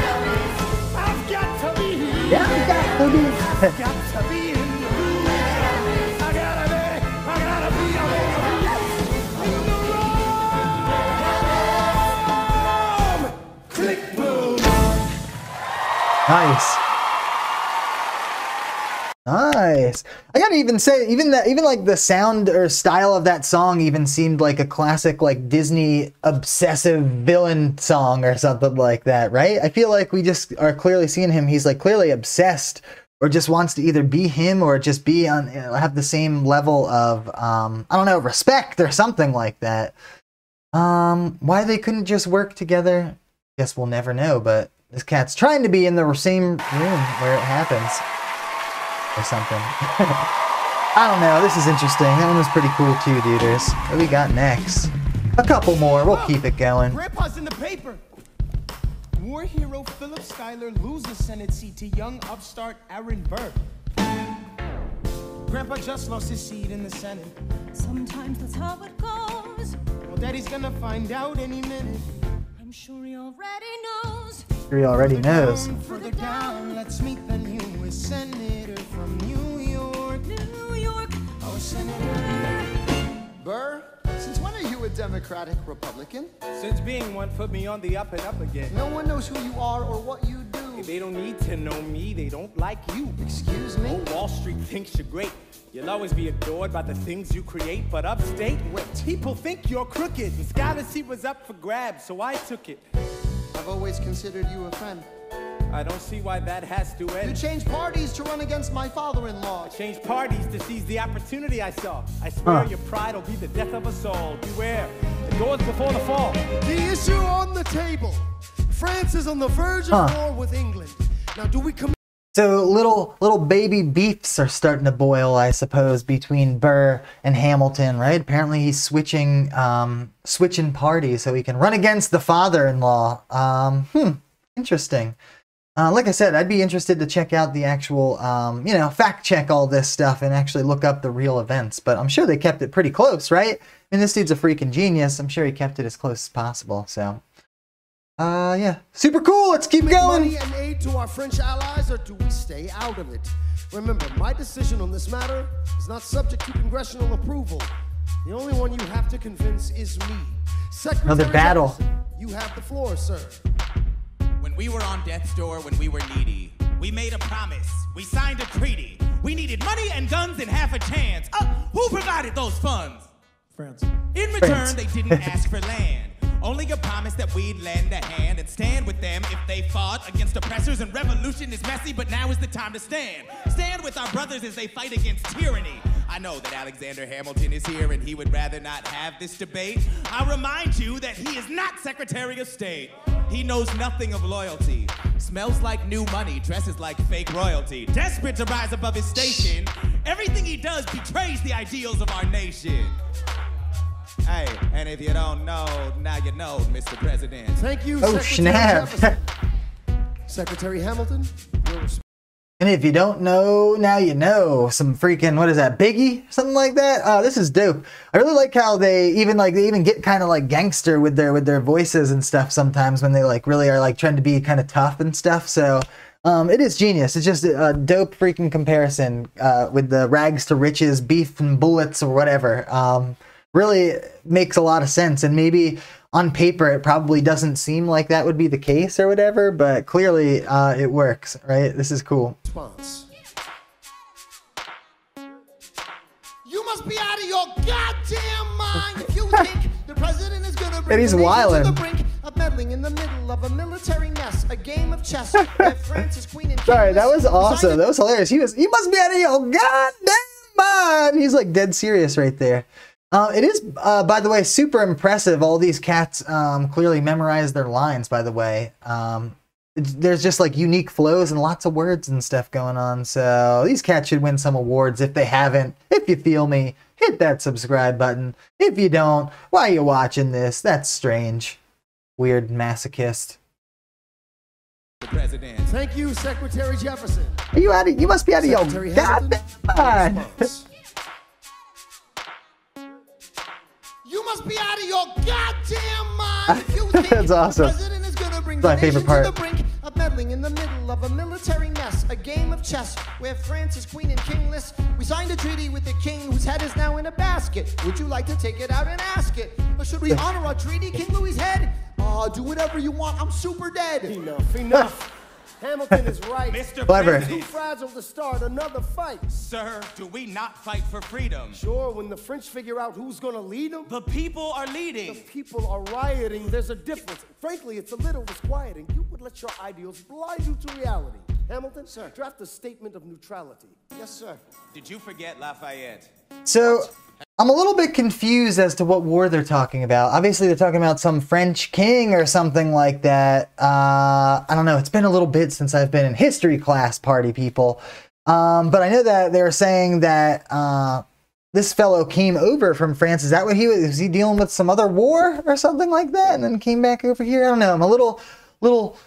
Speaker 2: I've got to be here.
Speaker 1: Yeah, we got to be.
Speaker 2: I've got to be in the room. I gotta be in the room. Click, boom.
Speaker 1: Nice. Nice. I gotta even say, even like the sound or style of that song even seemed like a classic like Disney obsessive villain song or something like that, right? I feel like we just are clearly seeing him. He's like clearly obsessed, or just wants to either be him or just be on, have the same level of I don't know, respect or something like that. Why they couldn't just work together, guess we'll never know. But this cat's trying to be in the same room where it happens. Or something. I don't know. This is interesting. That one was pretty cool too, duders. What do we got next? A couple more. We'll keep it going.
Speaker 7: Grandpa's in the paper. War hero Philip Schuyler loses Senate seat to young upstart Aaron Burr. Grandpa just lost his seat in the Senate.
Speaker 6: Sometimes that's how it goes.
Speaker 7: Well, Daddy's gonna find out any minute.
Speaker 6: I'm sure he already knows.
Speaker 1: He already knows.
Speaker 7: Further down, let's meet the newest senator from New York.
Speaker 6: New York.
Speaker 7: Our senator.
Speaker 4: Burr, since when are you a Democratic Republican?
Speaker 2: Since being one put me on the up and up again.
Speaker 4: No one knows who you are or what you do.
Speaker 2: They don't need to know me, they don't like you.
Speaker 4: Excuse me?
Speaker 2: Oh, Wall Street thinks you're great. You'll always be adored by the things you create, but upstate,
Speaker 4: Wait.
Speaker 2: people think you're crooked. The Schuyler seat was up for grabs, so I took it.
Speaker 4: I've always considered you a friend.
Speaker 2: I don't see why that has to
Speaker 5: You
Speaker 2: end.
Speaker 5: changed parties to run against my father-in-law.
Speaker 2: Change parties to seize the opportunity I saw. I swear your pride will be the death of us all. Beware, the doors before the fall.
Speaker 5: The issue on the table. France is on the verge of war with England. Now, do we come?
Speaker 1: So little baby beefs are starting to boil, I suppose, between Burr and Hamilton, right? Apparently he's switching parties so he can run against the father-in-law. Interesting. Like I said, I'd be interested to check out the actual, fact check all this stuff and actually look up the real events. But I'm sure they kept it pretty close, right? I mean, this dude's a freaking genius. I'm sure he kept it as close as possible. So, yeah, super cool. Let's keep going.
Speaker 5: Money and aid to our French allies, or do we stay out of it? Remember, my decision on this matter is not subject to congressional approval. The only one you have to convince is me. Secretary
Speaker 1: Another battle.
Speaker 5: Jefferson, you have the floor, sir.
Speaker 7: When we were on death's door, when we were needy, we made a promise. We signed a treaty. We needed money and guns and half a chance. Who provided those funds?
Speaker 3: France.
Speaker 7: In return, they didn't ask for land. Only a promise that we'd lend a hand and stand with them if they fought against oppressors. And revolution is messy, but now is the time to stand. Stand with our brothers as they fight against tyranny. I know that Alexander Hamilton is here and he would rather not have this debate. I'll remind you that he is not Secretary of State. He knows nothing of loyalty. Smells like new money, dresses like fake royalty. Desperate to rise above his station, everything he does betrays the ideals of our nation. Hey, and if you don't know, now you know, Mr. President.
Speaker 5: Thank you,
Speaker 1: Oh,
Speaker 5: Secretary
Speaker 1: snap.
Speaker 5: Jefferson. Secretary Hamilton, your
Speaker 1: And if you don't know, now you know. Some freaking, what is that, Biggie? Something like that? This is dope. I really like how they even get kind of like gangster with their voices and stuff sometimes when they like really are like trying to be kind of tough and stuff. So it is genius. It's just a dope freaking comparison with the rags to riches, beef and bullets or whatever. Really makes a lot of sense, and maybe on paper it probably doesn't seem like that would be the case or whatever, but clearly it works, right? This is cool.
Speaker 5: response. You must be out of your goddamn mind if you think the president is gonna bring
Speaker 1: And he's
Speaker 5: the nation
Speaker 1: wildin'.
Speaker 5: to the brink of meddling in the middle of a military mess, a game of chess where France is queen and
Speaker 1: Sorry, that was
Speaker 5: kingless,
Speaker 1: awesome.
Speaker 5: designed
Speaker 1: That was hilarious. You must be out of your goddamn mind. He's like dead serious right there. It is, by the way, super impressive. All these cats clearly memorize their lines, by the way. There's just like unique flows and lots of words and stuff going on. So these cats should win some awards if they haven't. If you feel me, hit that subscribe button. If you don't, why are you watching this? That's strange. Weird masochist.
Speaker 7: The president.
Speaker 5: Thank you, Secretary Jefferson.
Speaker 1: Are you out of, you must be out of your
Speaker 5: Secretary Hamilton,
Speaker 1: goddamn mind.
Speaker 5: response. You must be out of your goddamn mind if you think
Speaker 1: That's awesome.
Speaker 5: the president is gonna bring
Speaker 1: It's my
Speaker 5: the
Speaker 1: favorite
Speaker 5: nation
Speaker 1: part.
Speaker 5: to the brink of meddling in the middle of a military mess, a game of chess where France is queen and kingless. We signed a treaty with the king whose head is now in a basket. Would you like to take it out and ask it? Or should we honor our treaty, King Louis's head? Do whatever you want, I'm super dead.
Speaker 3: Enough, enough. Hamilton is right.
Speaker 7: Mr.
Speaker 1: Clever.
Speaker 3: Too
Speaker 7: President.
Speaker 3: fragile to start another fight.
Speaker 7: Sir, do we not fight for freedom?
Speaker 3: Sure, when the French figure out who's gonna lead them,
Speaker 7: The people are leading.
Speaker 3: people are rioting. There's a difference. Frankly, it's a little disquieting. You would let your ideals blind you to reality. Hamilton, sir, draft a statement of neutrality.
Speaker 5: Yes, sir.
Speaker 7: Did you forget Lafayette?
Speaker 1: So I'm a little bit confused as to what war they're talking about. Obviously, they're talking about some French king or something like that. I don't know. It's been a little bit since I've been in history class, party people. But I know that they were saying that this fellow came over from France. Is that what he was? Was he dealing with some other war or something like that, and then came back over here? I don't know. I'm a little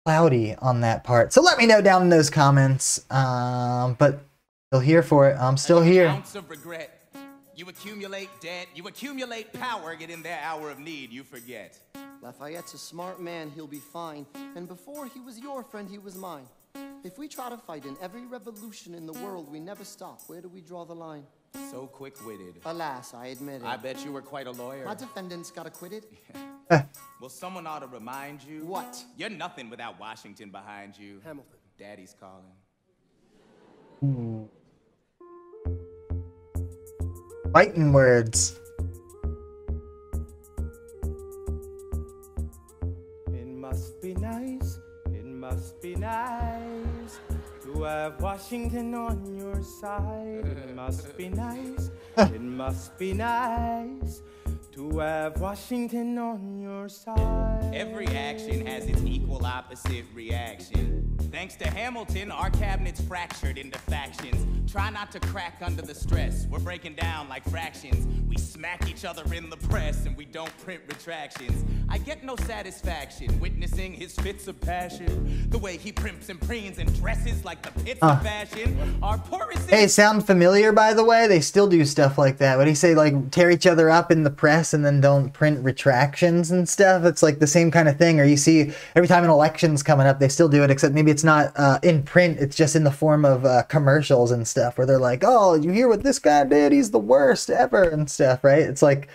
Speaker 1: cloudy on that part. So let me know down in those comments. But still here for it. I'm still
Speaker 7: An
Speaker 1: here.
Speaker 7: ounce of regret. You accumulate debt, you accumulate power, yet in their hour of need, you forget.
Speaker 5: Lafayette's a smart man, he'll be fine. And before he was your friend, he was mine. If we try to fight in every revolution in the world, we never stop. Where do we draw the line?
Speaker 7: So quick-witted.
Speaker 5: Alas, I admit it.
Speaker 7: I bet you were quite a lawyer.
Speaker 5: My defendants got acquitted.
Speaker 7: Well, someone ought to remind you.
Speaker 5: What?
Speaker 7: You're nothing without Washington behind you.
Speaker 3: Hamilton.
Speaker 7: Daddy's calling.
Speaker 1: Fighting words.
Speaker 2: It must be nice. It must be nice to have Washington on your side. It must be nice. It must be nice to have Washington on your side.
Speaker 7: Every action has its equal opposite reaction. Thanks to Hamilton, our cabinet's fractured into factions. Try not to crack under the stress. We're breaking down like fractions. We smack each other in the press and we don't print retractions. I get no satisfaction witnessing his fits of passion. The way he primps and preens and dresses like the pits of fashion. Our poorest.
Speaker 1: Hey, sound familiar, by the way? They still do stuff like that. What do you say, like, tear each other up in the press and then don't print retractions and stuff? It's like the same kind of thing. Or you see, every time an election's coming up, they still do it, except maybe it's not in print. It's just in the form of commercials and stuff, where they're like, oh, you hear what this guy did? He's the worst ever and stuff, right? It's like,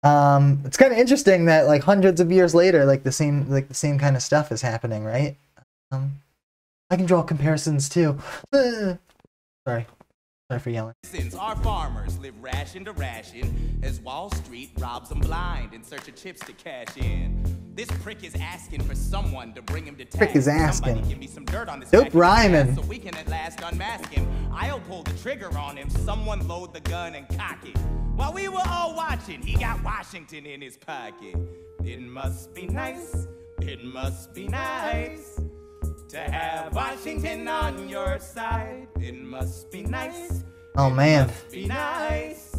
Speaker 1: it's kind of interesting that, like, hundreds of years later, the same kind of stuff is happening, right? I can draw comparisons too. Sorry for yelling.
Speaker 7: Since our farmers live ration to ration, as Wall Street robs them blind in search of chips to cash in. This prick is asking for someone to bring him to task.
Speaker 1: Prick is asking.
Speaker 7: Somebody give me some dirt on this
Speaker 1: dope rhyming.
Speaker 7: so we can at last unmask him. I'll pull the trigger on him. Someone load the gun and cock it. While we were all watching, he got Washington in his pocket. It must be nice. It must be nice to have Washington on your side. It must be nice.
Speaker 1: Oh man.
Speaker 7: It must be nice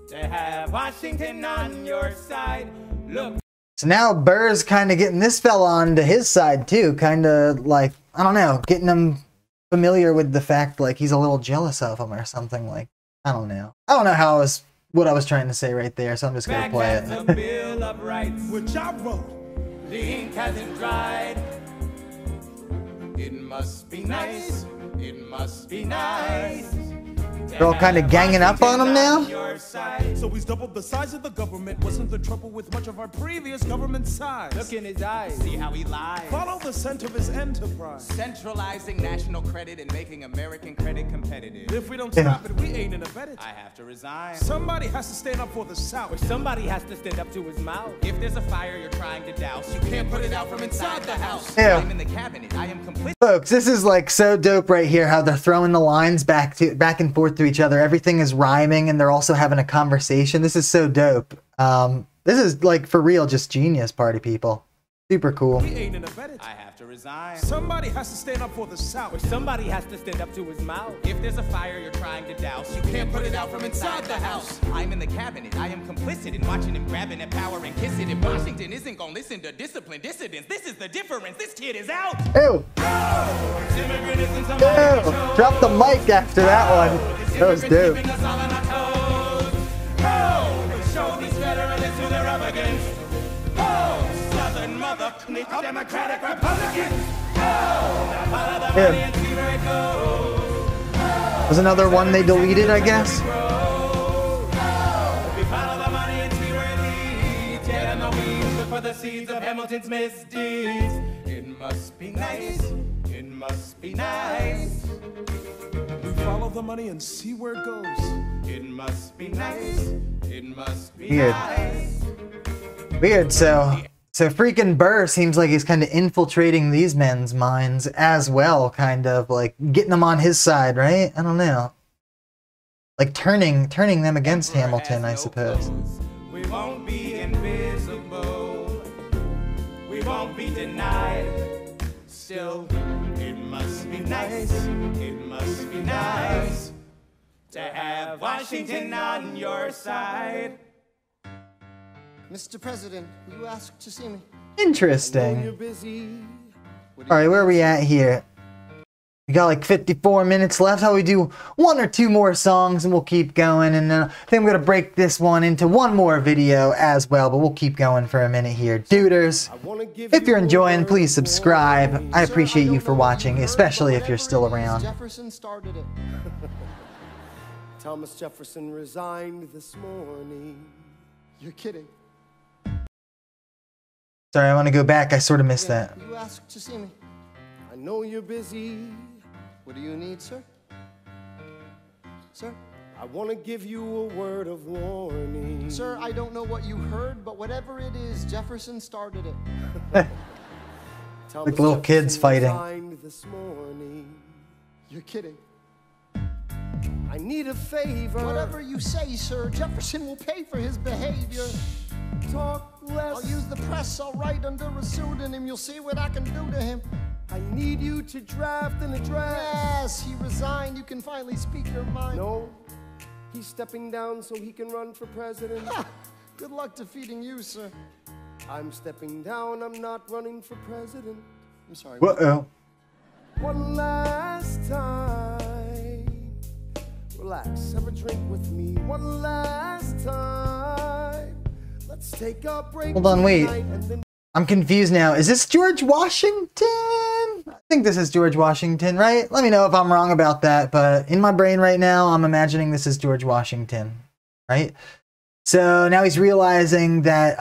Speaker 7: to have Washington on your side. Look.
Speaker 1: So now Burr's kind of getting this fella onto his side too, kind of like, I don't know, getting him familiar with the fact like he's a little jealous of him or something. Like, I don't know how what I was trying to say right there, so I'm just gonna play it.
Speaker 2: The Bill of Rights, which I wrote, the ink hasn't dried. It must be nice. It must be nice.
Speaker 1: They're all kind of ganging up on him now.
Speaker 3: So he's doubled the size of the government. Wasn't the trouble with much of our previous government size?
Speaker 2: Look in his eyes.
Speaker 7: See how he lies.
Speaker 3: Follow the scent of his enterprise.
Speaker 7: Centralizing national credit and making American credit competitive.
Speaker 3: If we don't stop it, we ain't in a bet.
Speaker 7: I have to resign.
Speaker 3: Somebody has to stand up for the South.
Speaker 2: Or somebody has to stand up to his mouth.
Speaker 7: If there's a fire you're trying to douse, you can't put it out from inside the house.
Speaker 1: Yeah.
Speaker 7: I'm in the cabinet. I am complete.
Speaker 1: Folks, this is like so dope right here, how they're throwing the lines back and forth to each other. Everything is rhyming and they're also having a conversation. This is so dope. This is like for real just genius, party people. Super cool.
Speaker 3: We ain't in a bet.
Speaker 7: I have to resign.
Speaker 3: Somebody has to stand up for the South.
Speaker 2: Or somebody has to stand up to his mouth.
Speaker 7: If there's a fire you're trying to douse, you can't put it out from inside the house. I'm in the cabinet. I am complicit in watching him grabbing at power and kiss it. If Washington isn't gonna listen to disciplined dissidents, this is the difference. This kid is out.
Speaker 1: Ew. Ew. Drop the mic after that one. That was dope.
Speaker 2: Show these federalists who they're up against. Southern mother, Democratic Republicans. Follow the money and see where it goes.
Speaker 1: Was another one they deleted, I guess.
Speaker 2: We follow the money and see where it leads. Get in the weeds, look for the seeds of Hamilton's misdeeds. It must be nice. It must be nice.
Speaker 3: We follow the money and see where it goes.
Speaker 2: It must be nice. It must be
Speaker 1: Weird.
Speaker 2: nice.
Speaker 1: Weird. So freaking Burr seems like he's kind of infiltrating these men's minds as well, kind of like getting them on his side, right? I don't know. Like turning them against Hamilton, I suppose.
Speaker 2: We won't be invisible. We won't be denied. Still, it must be nice. It must be nice to have Washington on your side.
Speaker 5: Mr. President, you asked to see me.
Speaker 1: Interesting.
Speaker 5: You're busy.
Speaker 1: All right, where are we at here? We got like 54 minutes left. How we do one or two more songs and we'll keep going. And I think I'm going to break this one into one more video as well, but we'll keep going for a minute here. Duders, if you're enjoying, please subscribe. I appreciate you for watching, especially if you're still around.
Speaker 5: Jefferson started it. Thomas Jefferson resigned this morning. You're kidding.
Speaker 1: Sorry, I want to go back. I sort of missed that.
Speaker 5: You asked to see me. I know you're busy. What do you need, sir? Sir? I want to give you a word of warning. Sir, I don't know what you heard, but whatever it is, Jefferson started it.
Speaker 1: Like little kids fighting.
Speaker 5: This morning. You're kidding. I need a favor. Whatever you say, sir. Jefferson will pay for his behavior. Talk less. I'll use the press. I'll write under a pseudonym. You'll see what I can do to him. I need you to draft an address. Yes, he resigned. You can finally speak your mind. No, he's stepping down so he can run for president. Ha! Good luck defeating you, sir. I'm stepping down. I'm not running for president. I'm sorry.
Speaker 1: Uh-oh.
Speaker 5: One last time. Relax, have a drink with me. One last time. Let's take a break.
Speaker 1: Hold on, wait. I'm confused now. Is this George Washington? I think this is George Washington, right? Let me know if I'm wrong about that, but in my brain right now, I'm imagining this is George Washington, right? So now he's realizing that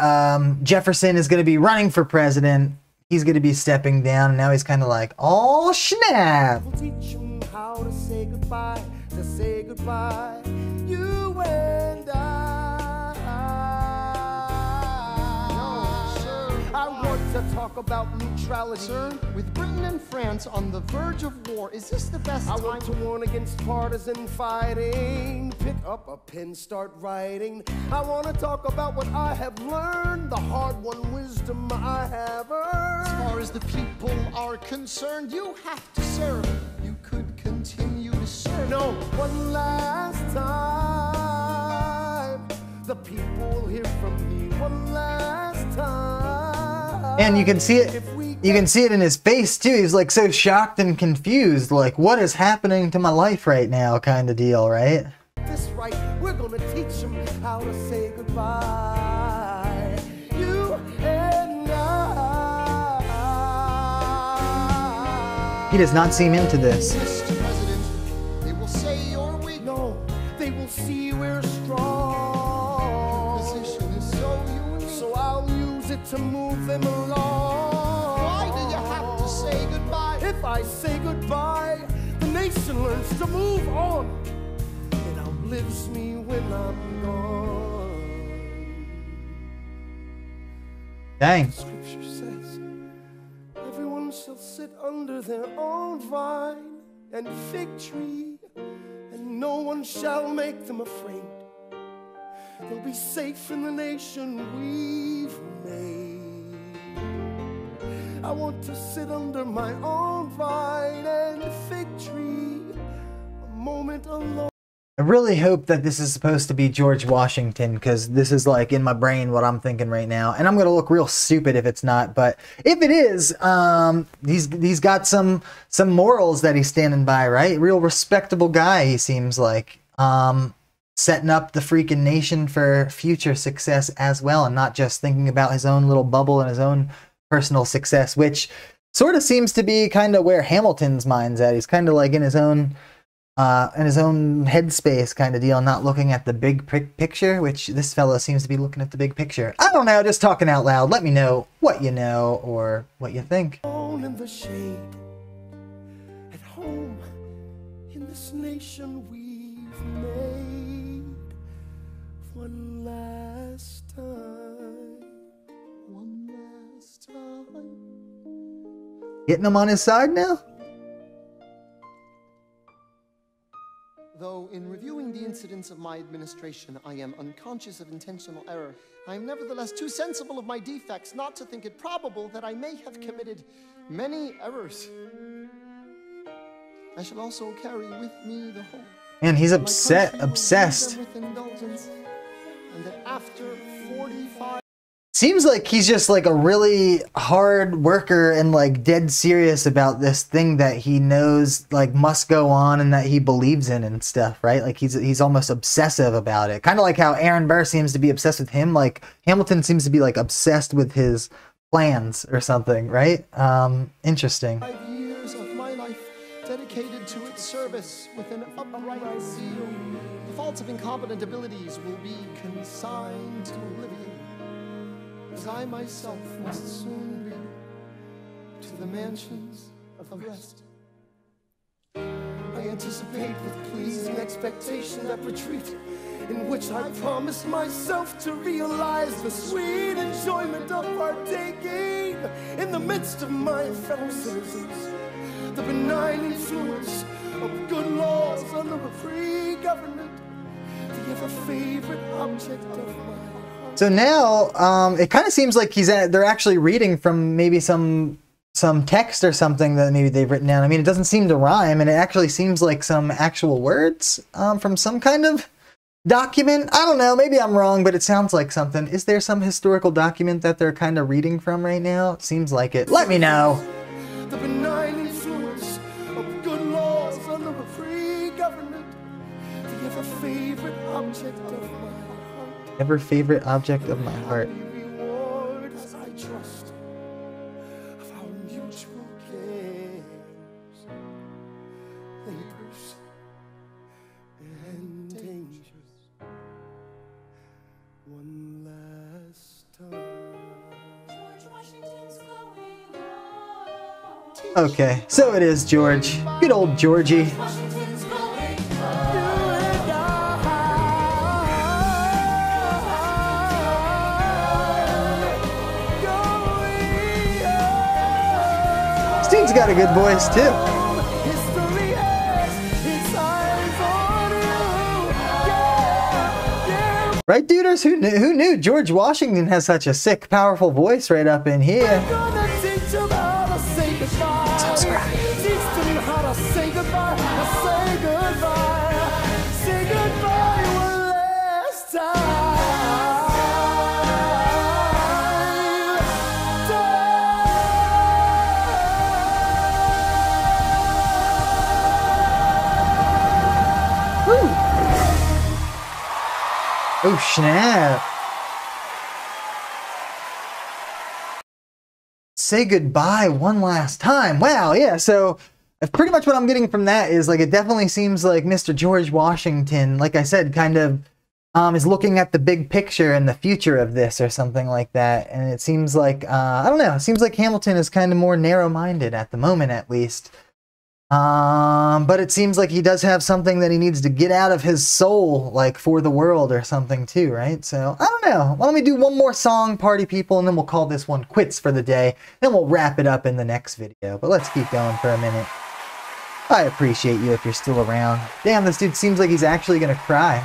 Speaker 1: Jefferson is going to be running for president. He's going to be stepping down, and now he's kind of like, oh, snap.
Speaker 5: We'll teach him how to say goodbye, to say goodbye. You and I want to talk about neutrality. Sir, with Britain and France on the verge of war, is this the best time? I want to warn against partisan fighting. Pick up a pen, start writing. I want to talk about what I have learned, the hard-won wisdom I have earned. As far as the people are concerned, you have to serve. You could continue to serve. No, one last time. The people will hear from me one last time.
Speaker 1: And you can see it. You can see it in his face too. He's like so shocked and confused, like what is happening to my life right now, kind of deal, right?
Speaker 5: This right, we're gonna teach him how to say goodbye. You and I.
Speaker 1: He does not seem into this.
Speaker 5: Mr. President, they will say you're weak. No, they will see we're strong. Your position is so unique. So I'll use it to move them along. Why do you have to say goodbye? If I say goodbye, the nation learns to move on. It outlives me when I'm gone.
Speaker 1: Dang.
Speaker 5: The scripture says, everyone shall sit under their own vine and fig tree, and no one shall make them afraid. They'll be safe in the nation we've made. I want to sit under my own vine and fig tree, a moment alone.
Speaker 1: I really hope that this is supposed to be George Washington, because this is like in my brain what I'm thinking right now, and I'm gonna look real stupid if it's not. But if it is, he's got some morals that he's standing by, right? Real respectable guy, he seems like. Setting up the freaking nation for future success as well, and not just thinking about his own little bubble and his own personal success, which sort of seems to be kind of where Hamilton's mind's at. He's kind of like in his own headspace kind of deal, not looking at the big picture, which this fellow seems to be looking at the big picture. I don't know, just talking out loud. Let me know what you know or what you think.
Speaker 5: In the shade, at home in this nation we've made. One last time. One last time.
Speaker 1: Getting him on his side now?
Speaker 4: Though in reviewing the incidents of my administration, I am unconscious of intentional error, I am nevertheless too sensible of my defects not to think it probable that I may have committed many errors. I shall also carry with me the hope.
Speaker 1: Man, he's obsessed.
Speaker 4: With indulgence, and that after 45
Speaker 1: Seems like he's just like a really hard worker and like dead serious about this thing that he knows like must go on and that he believes in and stuff, right? Like he's almost obsessive about it. Kind of like how Aaron Burr seems to be obsessed with him. Like Hamilton seems to be like obsessed with his plans or something, right? Interesting.
Speaker 4: 5 years of my life dedicated to its service with an upright zeal. The faults of incompetent abilities will be consigned to oblivion, as I myself must soon be to the mansions of rest. I anticipate with pleasing expectation that retreat
Speaker 5: in which I promised myself to realize the sweet enjoyment of partaking in the midst of my fellow citizens, the benign influence of good laws under a free government, the ever-favorite object of my heart.
Speaker 1: So now, it kind of seems like they're actually reading from maybe some text or something that maybe they've written down. I mean, it doesn't seem to rhyme, and it actually seems like some actual words from some kind of document. I don't know, maybe I'm wrong, but it sounds like something. Is there some historical document that they're kind of reading from right now? It seems like it. Let me know.
Speaker 5: The benign influence of good laws under a free government, the ever-favorite object of my heart.
Speaker 1: Ever favorite object of my heart.
Speaker 5: Reward as I trust of our mutual cares, labors, and dangers. One last time.
Speaker 1: Okay, so it is George. Good old Georgie. Steve's got a good voice too. Right, duders? Who knew George Washington has such a sick, powerful voice right up in here? Subscribe. Oh, snap. Say goodbye one last time. Wow, yeah, so pretty much what I'm getting from that is, like, it definitely seems like Mr. George Washington, like I said, kind of is looking at the big picture and the future of this or something like that. And it seems like, I don't know, it seems like Hamilton is kind of more narrow-minded at the moment, at least. But it seems like he does have something that he needs to get out of his soul, like, for the world or something too, right? So, I don't know. Why don't we do one more song, party people, and then we'll call this one quits for the day. Then we'll wrap it up in the next video. But let's keep going for a minute. I appreciate you if you're still around. Damn, this dude seems like he's actually gonna cry.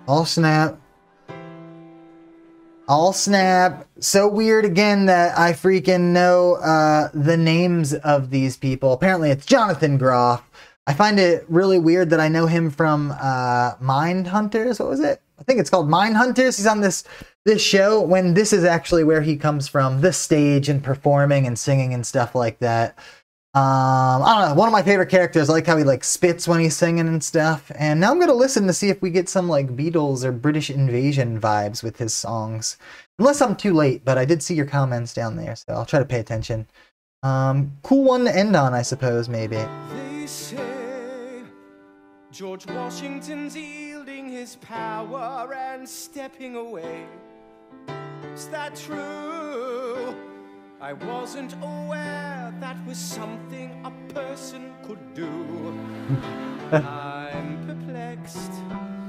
Speaker 1: All snap. All snap. So weird again that I freaking know the names of these people. Apparently it's Jonathan Groff. I find it really weird that I know him from Mindhunters. What was it? I think it's called Mindhunters. He's on this show when this is actually where he comes from, the stage and performing and singing and stuff like that. I don't know, one of my favorite characters. I like how he like spits when he's singing and stuff. And now I'm gonna listen to see if we get some like Beatles or British Invasion vibes with his songs. Unless I'm too late, but I did see your comments down there, so I'll try to pay attention. Cool one to end on, I suppose, maybe.
Speaker 2: They say George Washington's yielding his power and stepping away. Is that true? I wasn't aware that was something a person could do. I'm perplexed.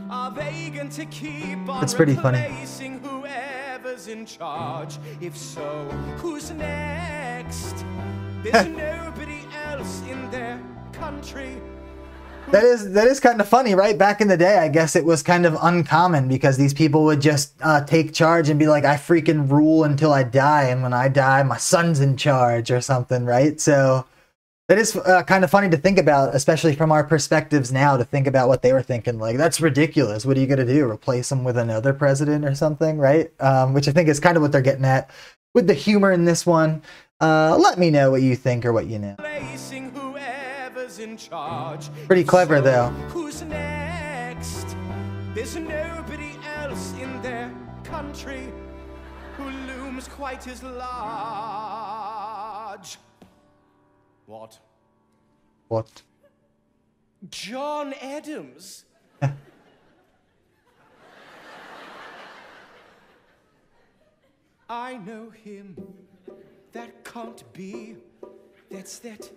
Speaker 2: Are they going to keep on
Speaker 1: That's pretty funny.
Speaker 2: replacing whoever's in charge? If so, who's next? There's nobody else in their country.
Speaker 1: That is kind of funny, right? Back in the day, I guess it was kind of uncommon because these people would just take charge and be like, I freaking rule until I die, and when I die, my son's in charge or something, right? So that is kind of funny to think about, especially from our perspectives now, to think about what they were thinking. Like, that's ridiculous. What are you going to do? Replace him with another president or something, right? Which I think is kind of what they're getting at with the humor in this one. Let me know what you think or what you know.
Speaker 2: In charge.
Speaker 1: Pretty clever, though.
Speaker 2: Who's next? There's nobody else in their country who looms quite as large. What?
Speaker 1: What?
Speaker 2: John Adams. I know him. That can't be. That's that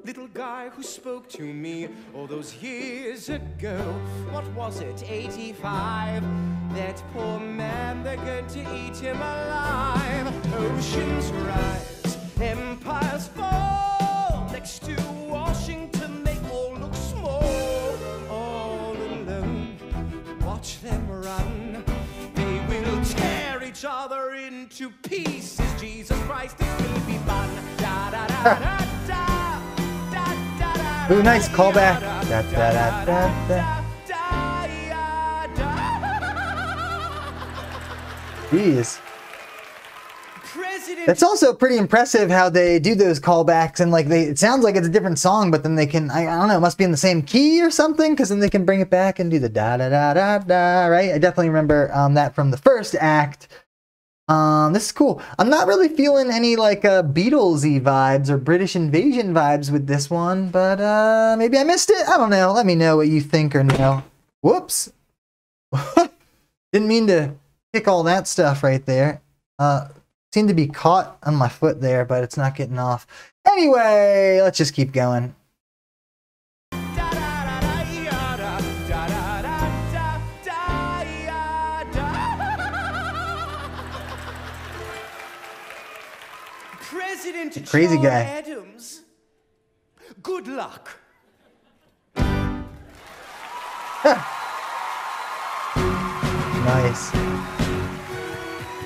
Speaker 2: little guy who spoke to me all those years ago. What was it, 85? That poor man, they're going to eat him alive. Oceans rise, empires fall. Next to Washington, they all look small. All alone, watch them run. They will tear each other into pieces. Jesus Christ, it will be fun. Da da da da da.
Speaker 1: Ooh, nice callback. Da, da, da, da, da. Jeez. It's also pretty impressive how they do those callbacks and like it sounds like it's a different song, but then they can, I don't know, it must be in the same key or something, because then they can bring it back and do the da da da da da, right? I definitely remember that from the first act. This is cool. I'm not really feeling any like Beatles-y vibes or British Invasion vibes with this one, but maybe I missed it. I don't know. Let me know what you think or no. Whoops. Didn't mean to kick all that stuff right there. Seemed to be caught on my foot there, but it's not getting off. Anyway, let's just keep going.
Speaker 2: President
Speaker 1: Crazy guy.
Speaker 2: Adams. Good luck.
Speaker 1: Nice.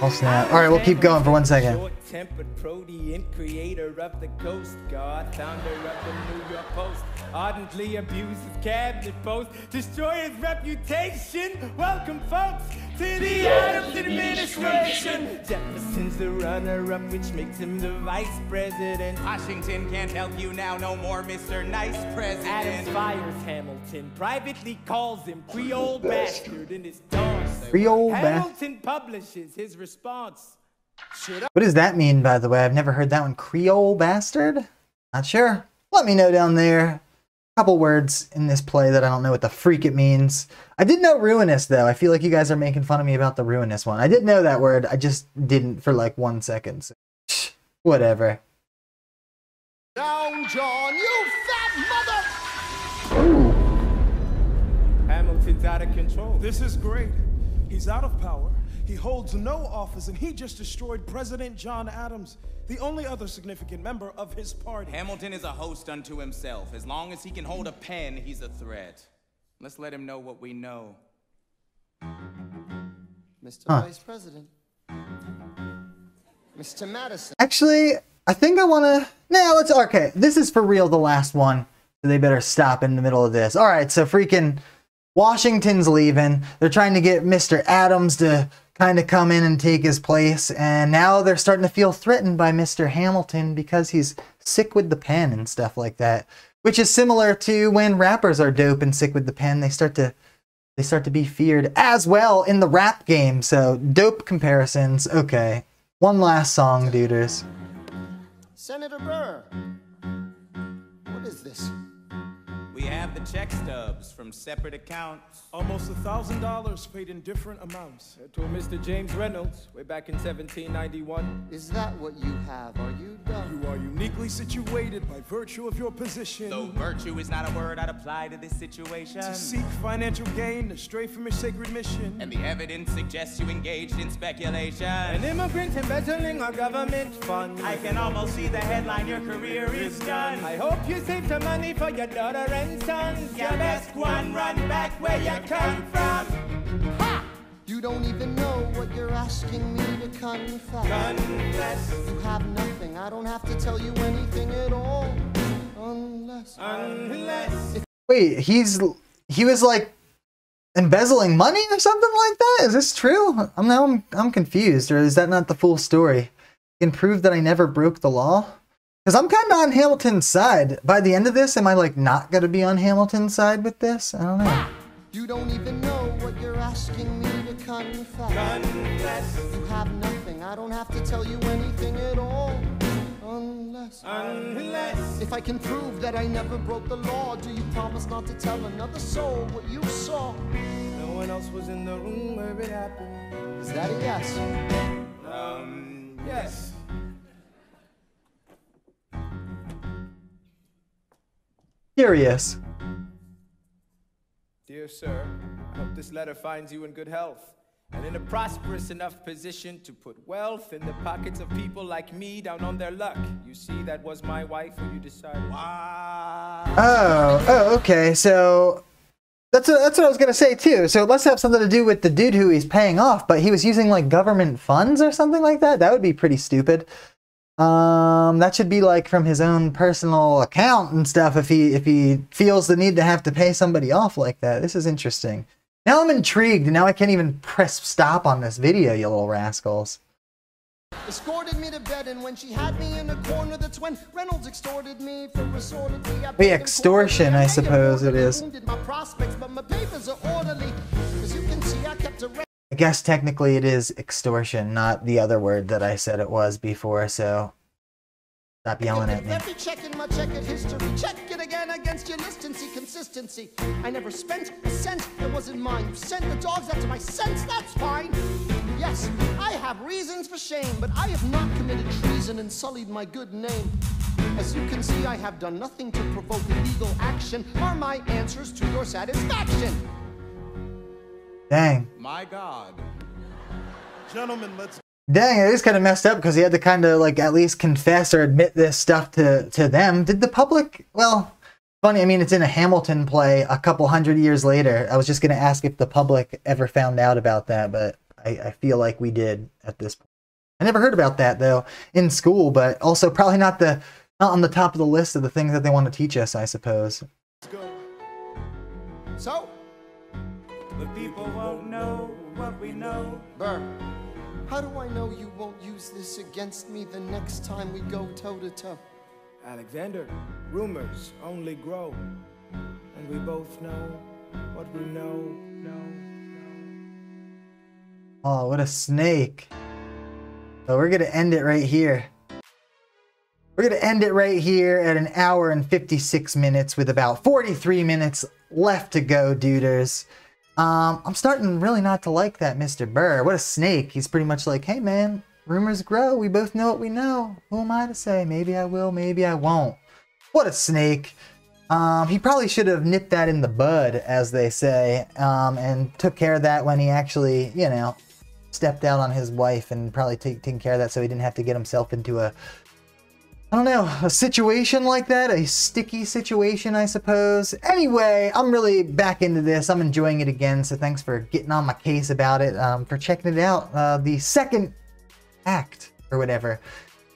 Speaker 1: Oh snap. Alright, we'll keep going for 1 second.
Speaker 2: Short-tempered protean, creator of the Coast Guard, founder of the New York Post, ardently abused his cabinet post, destroy his reputation. Welcome, folks, to the Adams administration. Jefferson's the runner-up, which makes him the vice president.
Speaker 7: Washington can't help you now, no more Mr. Nice President.
Speaker 2: Adams fires Hamilton, privately calls him Creole bastard in his taunts.
Speaker 1: Creole bastard.
Speaker 2: Hamilton publishes his response.
Speaker 1: What does that mean, by the way? I've never heard that one. Creole bastard? Not sure. Let me know down there. A couple words in this play that I don't know what the freak it means. I did know ruinous, though. I feel like you guys are making fun of me about the ruinous one. I did know that word. I just didn't for like 1 second. So, whatever.
Speaker 5: Down, John, you fat mother!
Speaker 1: Ooh.
Speaker 2: Hamilton's out of control.
Speaker 3: This is great. He's out of power. He holds no office, and he just destroyed President John Adams, the only other significant member of his party.
Speaker 7: Hamilton is a host unto himself. As long as he can hold a pen, he's a threat. Let's let him know what we know.
Speaker 5: Mr. Vice President. Mr. Madison.
Speaker 1: Actually, I think I want to... No, let's... Okay, this is for real the last one. So they better stop in the middle of this. All right, so freaking Washington's leaving. They're trying to get Mr. Adams to kind of come in and take his place. And now they're starting to feel threatened by Mr. Hamilton because he's sick with the pen and stuff like that. Which is similar to when rappers are dope and sick with the pen. They start to be feared as well in the rap game. So dope comparisons. Okay. One last song, duders.
Speaker 5: Senator Burr. What is this?
Speaker 7: We have the check stubs from separate accounts.
Speaker 3: Almost $1,000 paid in different amounts.
Speaker 2: To Mr. James Reynolds, way back in 1791.
Speaker 5: Is that what you have? Are you dumb?
Speaker 3: You are uniquely situated by virtue of your position.
Speaker 7: Though virtue is not a word I'd apply to this situation.
Speaker 3: To seek financial gain, to stray from your sacred mission.
Speaker 7: And the evidence suggests you engaged in speculation.
Speaker 2: An immigrant embezzling our government funds.
Speaker 7: I can almost see the headline, your career is done.
Speaker 2: I hope you save some money for your daughter and sons.
Speaker 7: You best one run back where you come from.
Speaker 5: Ha! You don't even know what you're asking me to confess.
Speaker 7: Confess.
Speaker 5: You have nothing. I don't have to tell you anything at all. Unless.
Speaker 1: Wait, he was like embezzling money or something like that? Is this true? I'm confused, or is that not the full story? You can prove that I never broke the law? Because I'm kind of on Hamilton's side. By the end of this, am I like not going to be on Hamilton's side with this? I don't know.
Speaker 5: You don't even know what you're asking me to confess. You have nothing. I don't have to tell you anything at all. Unless. If I can prove that I never broke the law, do you promise not to tell another soul what you saw?
Speaker 2: No one else was in the room where it happened.
Speaker 5: Is that a yes?
Speaker 1: Curious.
Speaker 2: Dear sir, I hope this letter finds you in good health and in a prosperous enough position to put wealth in the pockets of people like me down on their luck. You see, that was my wife who you decided. Wow.
Speaker 1: Oh, okay. So that's what I was gonna say too. So it must have something to do with the dude who he's paying off, but he was using like government funds or something like that. That would be pretty stupid. That should be like from his own personal account and stuff if he feels the need to have to pay somebody off like that. This is interesting. Now I'm intrigued, and now I can't even press stop on this video, you little rascals.
Speaker 5: Escorted me to bed, and when she had me in a corner, that's when Reynolds extorted me for assortedly.
Speaker 1: The extortion, I suppose it is.
Speaker 5: My prospects, but my papers are orderly. As you can see, I kept a
Speaker 1: I guess technically it is extortion, not the other word that I said it was before, so stop yelling at me.
Speaker 5: Every check in my checkered history, check it again against your list and see consistency. I never spent a cent that wasn't mine. You sent the dogs out to my sense, that's fine. Yes, I have reasons for shame, but I have not committed treason and sullied my good name. As you can see, I have done nothing to provoke legal action. Are my answers to your satisfaction?
Speaker 1: Dang.
Speaker 2: My God.
Speaker 3: Gentlemen, let's
Speaker 1: Dang, it is kind of messed up because he had to kind of like at least confess or admit this stuff to them. Did the public, well, funny, I mean, it's in a Hamilton play a couple hundred years later. I was just going to ask if the public ever found out about that, but I feel like we did at this point. I never heard about that though in school, but also probably not on the top of the list of the things that they want to teach us, I suppose.
Speaker 3: go.
Speaker 5: So,
Speaker 2: The people won't know what we know.
Speaker 5: Burr, how do I know you won't use this against me the next time we go toe-to-toe?
Speaker 2: Alexander, rumors only grow. And we both know what we know.
Speaker 1: Oh, what a snake. So we're going to end it right here. We're going to end it right here at 1 hour and 56 minutes with about 43 minutes left to go, duders. I'm starting really not to like that Mr. Burr. What a snake. He's pretty much like, hey man, rumors grow. We both know what we know. Who am I to say? Maybe I will, maybe I won't. What a snake. He probably should have nipped that in the bud, as they say, and took care of that when he actually, you know, stepped out on his wife and probably taken care of that so he didn't have to get himself into a, I don't know, a situation like that, a sticky situation, I suppose. Anyway, I'm really back into this. I'm enjoying it again, so thanks for getting on my case about it, for checking it out, the second act, or whatever.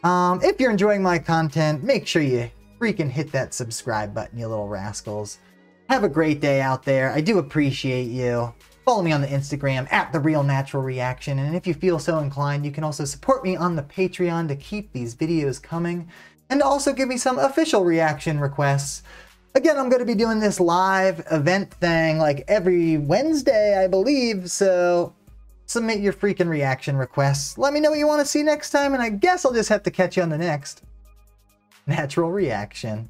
Speaker 1: If you're enjoying my content, make sure you freaking hit that subscribe button, you little rascals. Have a great day out there. I do appreciate you. Follow me on the Instagram, @TheRealNaturalReaction, and if you feel so inclined, you can also support me on the Patreon to keep these videos coming, and also give me some official reaction requests. Again, I'm going to be doing this live event thing like every Wednesday, I believe, so submit your freaking reaction requests. Let me know what you want to see next time, and I guess I'll just have to catch you on the next Natural Reaction.